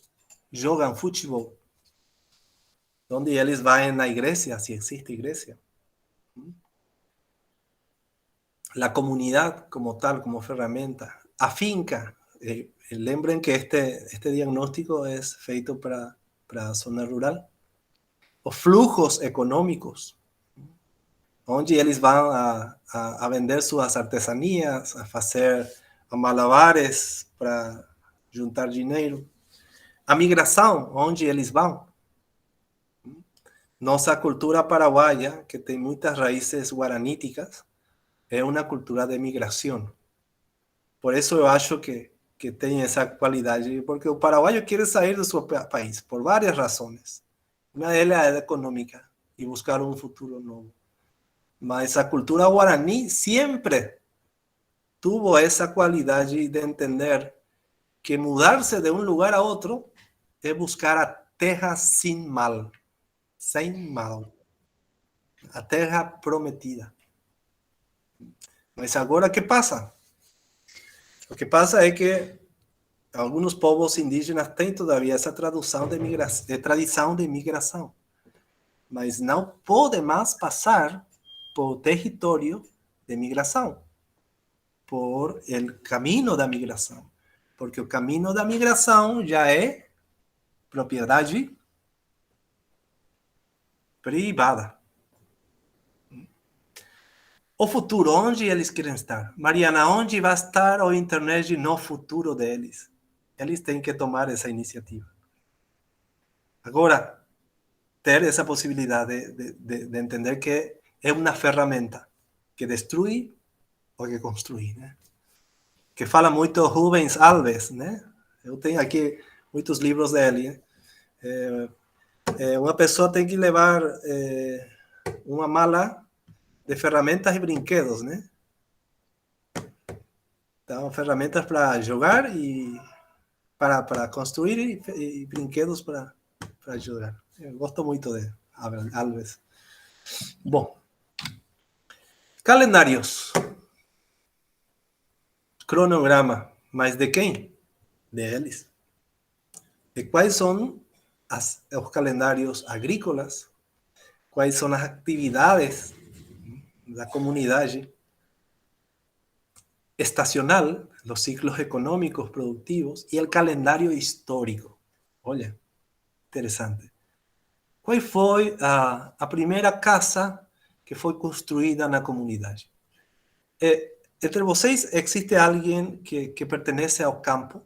jogam futebol? Onde eles vão na igreja, se existe igreja. A comunidade como tal, como ferramenta. A finca. Lembrem que este diagnóstico é feito para a zona rural. Os fluxos econômicos. Onde eles vão a vender suas artesanias, a fazer malabares para juntar dinheiro. A migração, onde eles vão. Nossa cultura paraguaia, que tem muitas raízes guaraníticas, é uma cultura de migração. Por isso eu acho que tem essa qualidade, porque o paraguaio quer sair do seu país, por várias razões. Uma delas é econômica, e buscar um futuro novo. Mas a cultura guarani sempre tuvo essa qualidade de entender que mudar-se de um lugar a outro é buscar a terra sem mal. Sem mal. A terra prometida. Mas agora, o que passa? O que passa é que alguns povos indígenas têm todavia essa tradição de migração. Mas não pode mais passar por território de migração. Por el caminho da migração. Porque o caminho da migração já é propriedade privada. O futuro, onde eles querem estar? Mariana, onde vai estar a internet no futuro deles? Eles têm que tomar essa iniciativa. Agora, ter essa possibilidade de entender que é uma ferramenta que destrui ou que construir, né? Que fala muito Rubens Alves, né? Eu tenho aqui muitos livros dele. Uma pessoa tem que levar uma mala de ferramentas e brinquedos, né? Então, ferramentas para jogar e para construir e brinquedos para jogar. Eu gosto muito de Alves. Bom, calendários. Cronograma, mas de quem? De eles. De quais são os calendários agrícolas? Quais são as atividades da comunidade? Estacional, os ciclos econômicos produtivos e o calendário histórico. Olha, interessante. Qual foi a primeira casa que foi construída na comunidade? Entre vocês, existe alguém que pertence ao campo?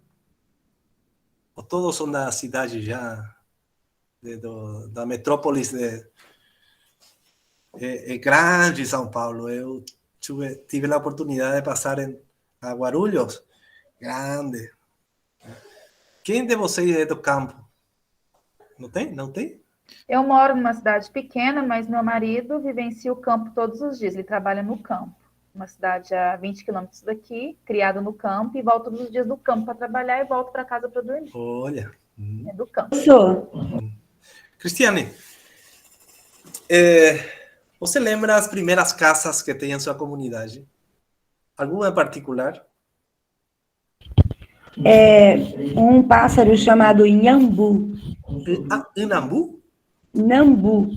Ou todos são da cidade já, da metrópolis grande São Paulo? Eu tive a oportunidade de passar a Guarulhos, grande. Quem de vocês é do campo? Não tem? Não tem? Eu moro numa cidade pequena, mas meu marido vivencia o campo todos os dias. Ele trabalha no campo. Uma cidade a 20 quilômetros daqui, criado no campo, e volta todos os dias do campo para trabalhar e volta para casa para dormir. Olha. É do campo. Cristiane, você lembra as primeiras casas que tem em sua comunidade? Alguma em particular? Um pássaro chamado inhambu. Inhambu? Nambu.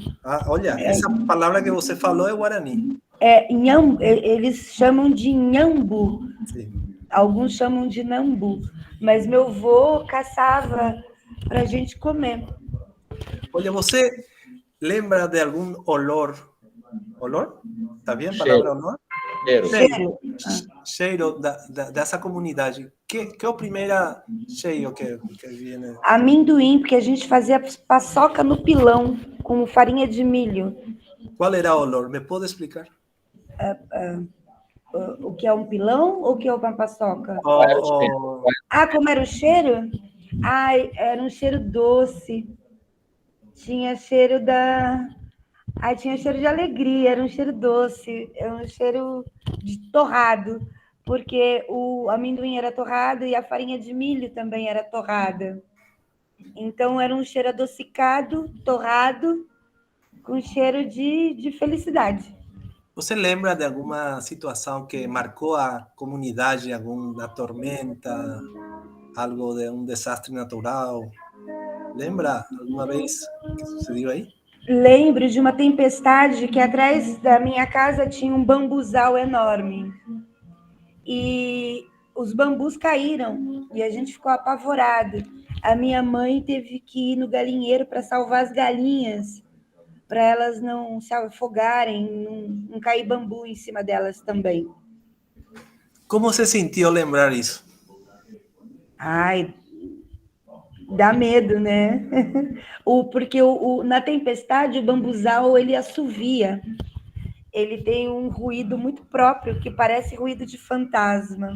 Olha, essa palavra que você falou é Guarani. Eles chamam de Nhambu. Sim. Alguns chamam de Nambu. Mas meu avô caçava para a gente comer. Olha, você lembra de algum olor? Olor? Tá bem a Cheiro. palavra olor? Cheiro. Cheiro dessa comunidade. Que é o primeiro cheiro que vem? Amendoim, porque a gente fazia paçoca no pilão com farinha de milho. Qual era o olor? Me pode explicar? O que é um pilão ou o que é uma paçoca? Oh. Como era o cheiro? Era um cheiro doce. Tinha cheiro tinha cheiro de alegria, era um cheiro doce, era um cheiro de torrado, porque o amendoim era torrado e a farinha de milho também era torrada. Então, era um cheiro adocicado, torrado, com cheiro de felicidade. Você lembra de alguma situação que marcou a comunidade, alguma tormenta, algo de um desastre natural? Lembra alguma vez que sucedeu aí? Lembro de uma tempestade que atrás da minha casa tinha um bambuzal enorme. E os bambus caíram e a gente ficou apavorado. A minha mãe teve que ir no galinheiro para salvar as galinhas, para elas não se afogarem, não cair bambu em cima delas também. Como você sentiu lembrar isso? Dá medo, né? Porque na tempestade o bambuzal ele assovia. Ele tem um ruído muito próprio que parece ruído de fantasma.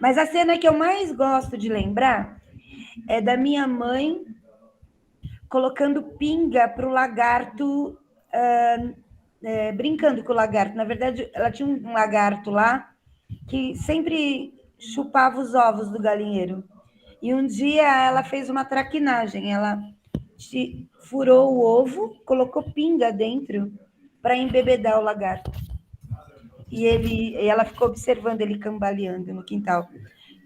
Mas a cena que eu mais gosto de lembrar é da minha mãe colocando pinga para o lagarto, brincando com o lagarto. Na verdade, ela tinha um lagarto lá que sempre chupava os ovos do galinheiro. E um dia ela fez uma traquinagem. Ela furou o ovo, colocou pinga dentro para embebedar o lagarto. E ela ficou observando ele cambaleando no quintal.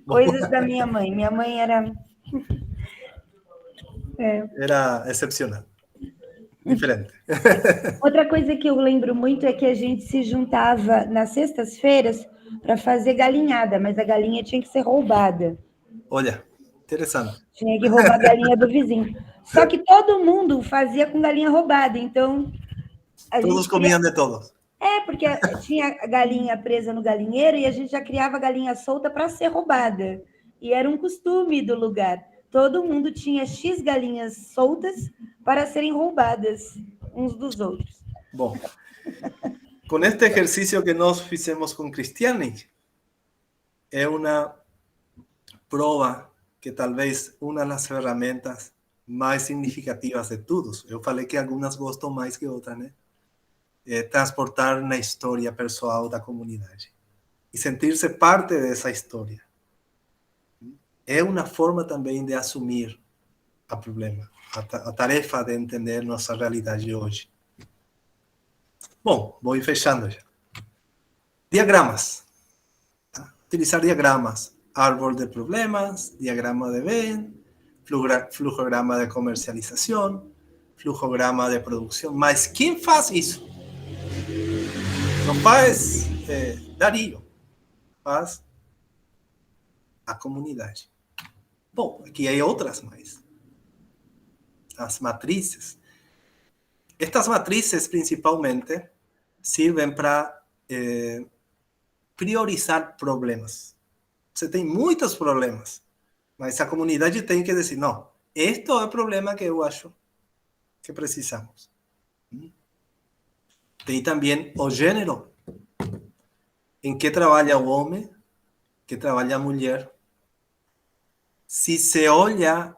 Coisas da minha mãe. Minha mãe era... Era excepcional. Diferente. Outra coisa que eu lembro muito é que a gente se juntava nas sextas-feiras para fazer galinhada, mas a galinha tinha que ser roubada. Olha, interessante. Tinha que roubar a galinha do vizinho. Só que todo mundo fazia com galinha roubada, então... Todos comiam de todos. Porque tinha a galinha presa no galinheiro e a gente já criava a galinha solta para ser roubada. E era um costume do lugar. Todo mundo tinha X galinhas soltas para serem roubadas uns dos outros. Bom, com este exercício que nós fizemos com Cristiane, é uma prova que talvez uma das ferramentas mais significativas de todos. Eu falei que algumas gostam mais que outras, né? Transportar na história pessoal da comunidade e sentir-se parte dessa história. É uma forma também de assumir o problema, a tarefa de entender nossa realidade hoje. Bom, vou ir fechando já. Diagramas. Utilizar diagramas. Árbol de problemas, diagrama de Venn, flujograma de comercialização, flujograma de produção. Mas quem faz isso? Não faz Darío, faz a comunidade. Bom, aqui há outras mais. As matrizes. Estas matrizes, principalmente, servem para priorizar problemas. Você tem muitos problemas, mas a comunidade tem que dizer, não, este é o problema que eu acho que precisamos. Tem também o gênero, em que trabalha o homem, que trabalha a mulher. Se se olha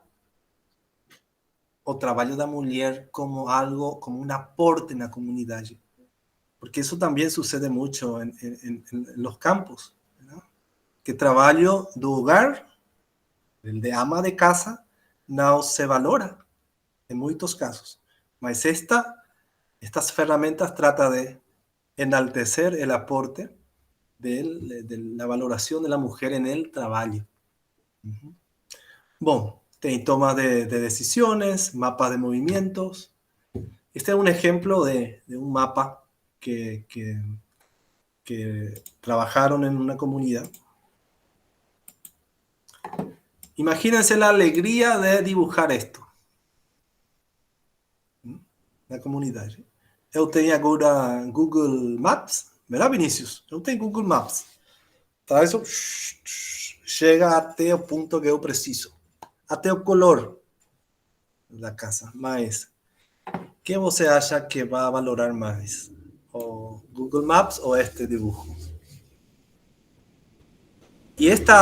o trabalho da mulher como algo, como um aporte na comunidade, porque isso também sucede muito em los campos, ¿no? Que o trabalho do hogar, el de ama de casa, não se valora em muitos casos, mas estas ferramentas tratam de enaltecer el aporte de la valoración de la mujer en el trabajo. Bom, Tem toma de decisiones, mapas de movimientos. Este es un ejemplo de un mapa que trabajaron en una comunidad. Imagínense la alegría de dibujar esto. Na comunidade. Eu tenho agora Google Maps, verdade, Vinícius? Eu tenho Google Maps. Tá, isso chega até o ponto que eu preciso. Até o color da casa. Mas, quem você acha que vai valorar mais? O Google Maps ou este dibujo? Y este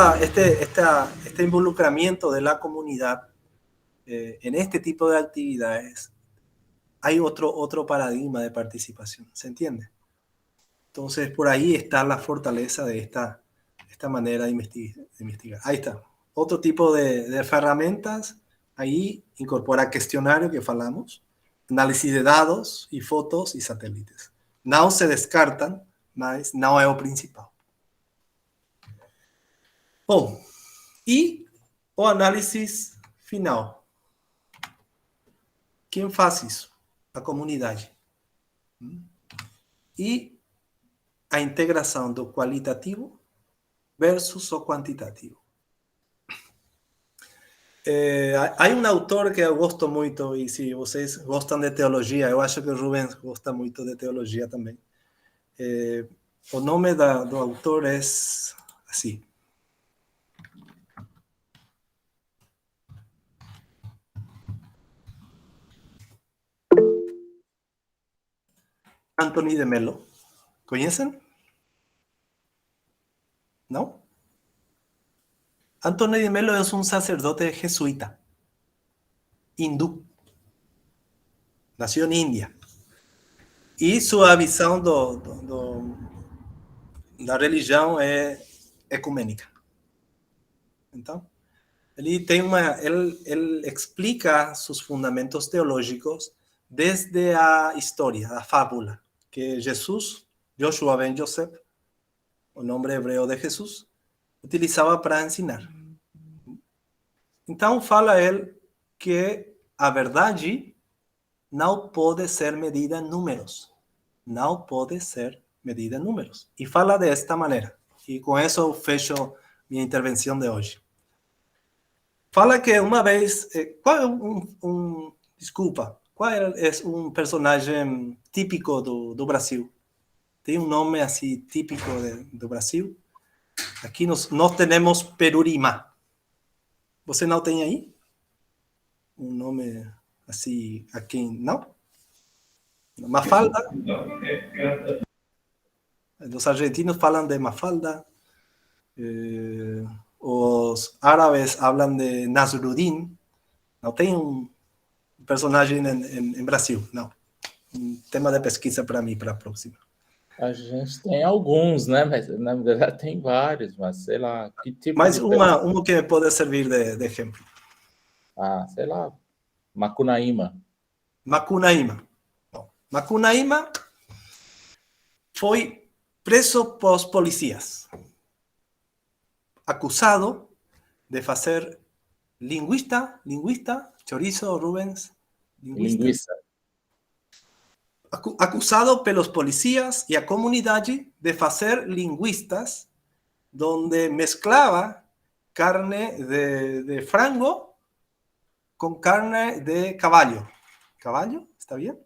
involucramiento de la comunidad en este tipo de actividades, hay otro paradigma de participación, ¿se entiende? Entonces, por ahí está la fortaleza de esta manera de investigar. Ahí está. Otro tipo de herramientas, ahí incorpora cuestionario que falamos, análisis de dados y fotos y satélites. No se descartan, mas no es lo principal. Bom, e o análisis final. Quem faz isso? A comunidade. E a integração do qualitativo versus o quantitativo. Há um autor que eu gosto muito, e se vocês gostam de teologia, eu acho que o Rubens gosta muito de teologia também. O nome do autor é assim. Anthony de Mello. ¿Conocen? ¿No? Anthony de Mello es un sacerdote jesuita, hindú. Nació en India. Y su visión da religião é ecumênica. Então, ele explica seus fundamentos teológicos desde a história, a fábula, que Jesus, Joshua ben Joseph, o nome hebreu de Jesus, utilizava para ensinar. Então, fala ele que a verdade não pode ser medida em números. Não pode ser medida em números. E fala desta maneira. E com isso eu fecho minha intervenção de hoje. Fala que uma vez... qual é desculpa. Qual é um personagem típico do Brasil? Tem um nome assim típico do Brasil? Aqui nós temos Perurimá. Você não tem aí? Um nome assim, aqui, não? Mafalda? Os argentinos falam de Mafalda. Os árabes falam de Nasruddin. Não tem um personagem em Brasil, não. Um tema de pesquisa para mim, para a próxima. A gente tem alguns, né? Mas na verdade tem vários, mas sei lá. Que tipo mas um que pode servir de exemplo. Ah, sei lá. Macunaíma. Macunaíma. Bom, Macunaíma foi preso por policias. Acusado de fazer linguista, Chorizo, Rubens. Linguista. Acusado pelos policías e a comunidade de fazer linguistas donde mezclava carne de frango con carne de caballo. ¿Caballo? ¿Está bien?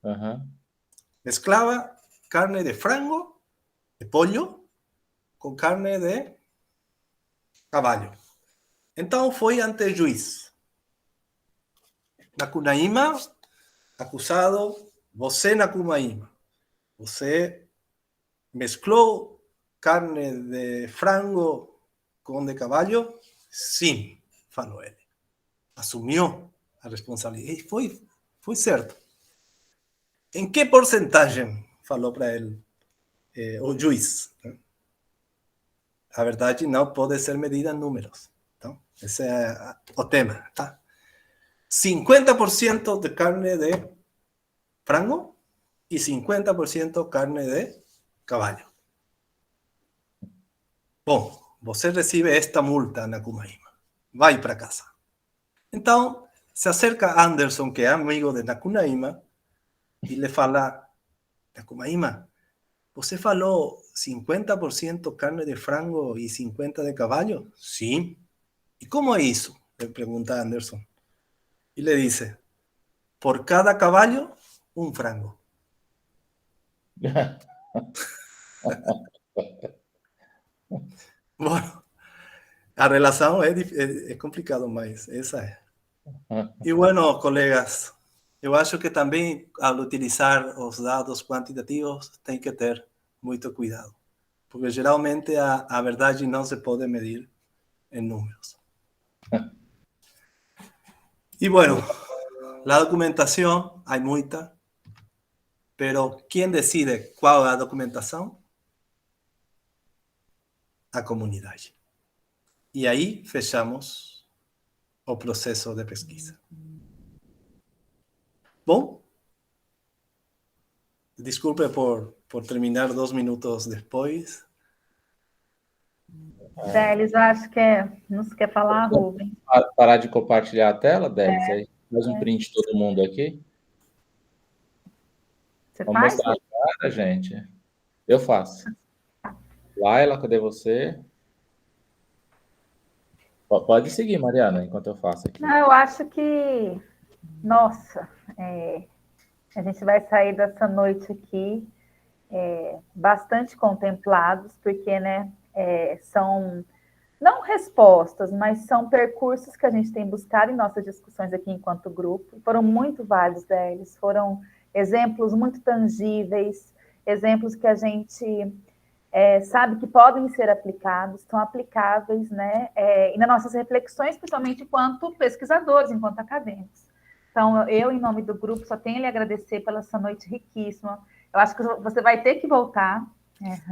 Uh-huh. Mezclaba carne de frango, de pollo, con carne de caballo. Entonces foi ante o juiz. Macunaíma, acusado, você Macunaíma, você mezclou carne de frango com de caballo? Sim, falou ele. Assumiu a responsabilidade. E foi certo. Em que porcentagem? Falou para ele o juiz. A verdade não pode ser medida em números. Então, esse é o tema. Tá? 50% de carne de frango e 50% carne de caballo. Bom, você recebe esta multa na Macunaíma. Vai para casa. Então, se acerca Anderson, que é amigo de Nakunaíma, e lhe fala: Nakunaíma, você falou 50% carne de frango e 50% de caballo? Sim. E como é isso? Le pergunta Anderson. E le dice: por cada caballo, um frango. Bueno, a relação é complicado, mas essa é. E bueno, colegas, eu acho que também, ao utilizar os dados quantitativos, tem que ter muito cuidado, porque geralmente a verdade não se pode medir em números. E bueno, a documentação, há muita, pero quem decide qual é a documentação? A comunidade. E aí fechamos o processo de pesquisa. Bom, desculpe por terminar 2 minutos depois. Délis, eu acho que não se quer falar, Rubens. Parar de compartilhar a tela, Délis? Aí faz um print de todo mundo aqui. Você Vamos faz? mostrar a cara, gente. Eu faço. Laila, cadê você? Pode seguir, Mariana, enquanto eu faço aqui. Não, eu acho que, nossa, a gente vai sair dessa noite aqui bastante contemplados, porque, né, são, não respostas, mas são percursos que a gente tem buscado em nossas discussões aqui enquanto grupo. Foram muito válidos deles, foram exemplos muito tangíveis, exemplos que a gente sabe que podem ser aplicados, estão aplicáveis, né, e nas nossas reflexões, principalmente enquanto pesquisadores, enquanto acadêmicos. Então, eu, em nome do grupo, só tenho a lhe agradecer pela essa noite riquíssima. Eu acho que você vai ter que voltar,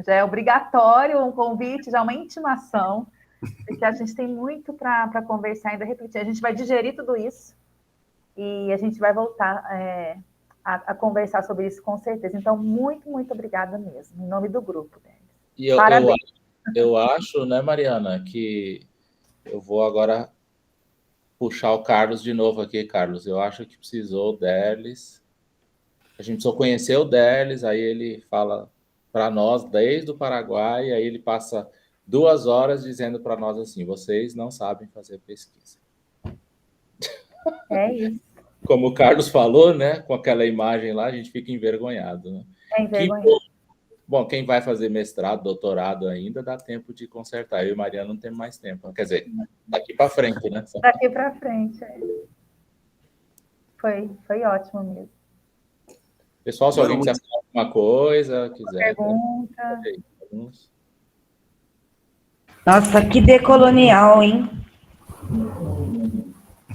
já é obrigatório um convite, já é uma intimação, porque a gente tem muito para conversar, ainda refletir. A gente vai digerir tudo isso e a gente vai voltar a conversar sobre isso com certeza. Então, muito, muito obrigada mesmo, em nome do grupo. E eu acho, né, Mariana, que eu vou agora puxar o Carlos de novo aqui, Carlos. Eu acho que precisou o Derlis. A gente precisou conhecer o Derlis, aí ele fala para nós desde o Paraguai, aí ele passa 2 horas dizendo para nós assim: vocês não sabem fazer pesquisa. É isso. Como o Carlos falou, né, com aquela imagem lá, a gente fica envergonhado, né? Envergonhado. Bom, quem vai fazer mestrado, doutorado ainda, dá tempo de consertar. Eu e Mariana não temos mais tempo. Quer dizer, daqui para frente, né? Daqui para frente, Foi ótimo mesmo. Pessoal, se alguém quiser falar alguma coisa, quiser... Pergunta. Nossa, que decolonial, hein?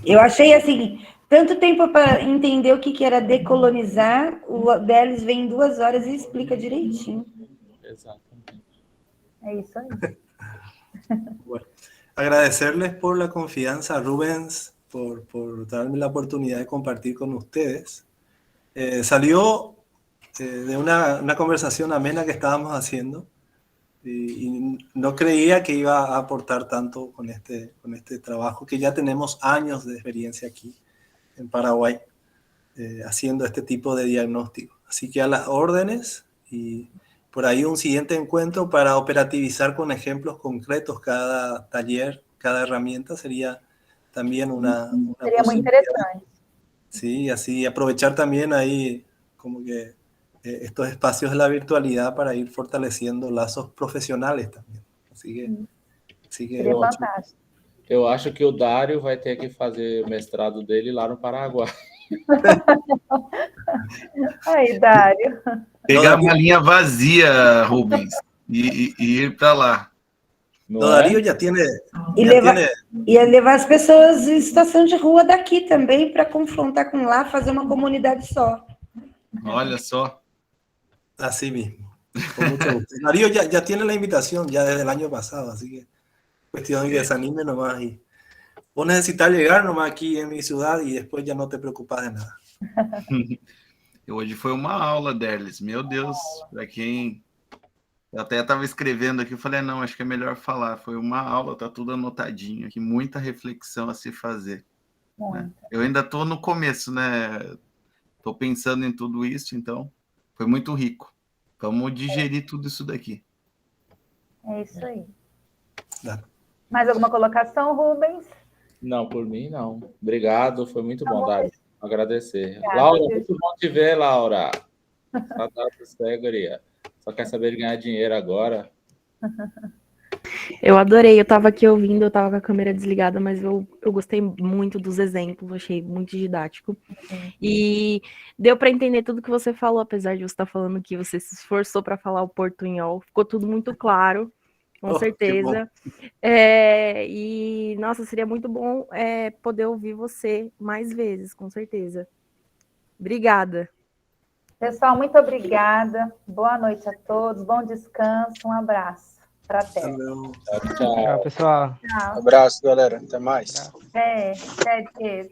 Eu achei, assim, tanto tempo para entender o que era decolonizar, o Délis vem em 2 horas e explica direitinho. Exatamente. É isso aí. Bueno, agradecerles por la confianza, Rubens, por darme la oportunidad de compartir con ustedes. Salió de una conversación amena que estábamos haciendo y no creía que iba a aportar tanto con este trabajo, que ya tenemos años de experiencia aquí en Paraguay haciendo este tipo de diagnóstico. Así que a las órdenes, y por ahí un siguiente encuentro para operativizar con ejemplos concretos cada taller, cada herramienta sería también una sería muy interesante. Sí, así aprovechar también ahí como que estos espacios de la virtualidad para ir fortaleciendo lazos profissionais também. Seria fantástico. Eu acho que o Dário vai ter que fazer o mestrado dele lá no Paraguai. Aí, Dário. Pegar uma linha vazia, Rubens, e ir para lá. O Dario já tem... Ia levar as pessoas em situação de rua daqui também para confrontar com lá, fazer uma comunidade só. Olha só. Así mismo. Con mucho gusto. Darío ya tiene la invitación ya desde el año pasado, así que cuestión de que se anime nomás. Y vos necesitas llegar nomás aquí en mi ciudad y después ya no te preocupas de nada. Hoje foi uma aula, Derlis. Meu Deus, para quem... Eu até estava escrevendo aqui, eu falei, não, acho que é melhor falar. Foi uma aula, tá tudo anotadinho aqui, muita reflexão a se fazer. Muito. Eu ainda estou no começo, né? Estou pensando em tudo isso, então foi muito rico. Vamos digerir tudo isso daqui. É isso aí. Mais alguma colocação, Rubens? Não, por mim não. Obrigado, foi muito bom, Dário. Agradecer. Obrigada, Laura, Deus. muito bom te ver, Laura. Saudades, guria. Só quer saber de ganhar dinheiro agora. Eu adorei, eu estava aqui ouvindo, eu estava com a câmera desligada, mas eu gostei muito dos exemplos, achei muito didático. E deu para entender tudo que você falou, apesar de você estar falando que você se esforçou para falar o portunhol, ficou tudo muito claro, com certeza. E, nossa, seria muito bom poder ouvir você mais vezes, com certeza. Obrigada. Pessoal, muito obrigada. Boa noite a todos, bom descanso, um abraço. Fraterno. Tchau, pessoal. Tchau. Abraço, galera. Até mais. Até, Diego.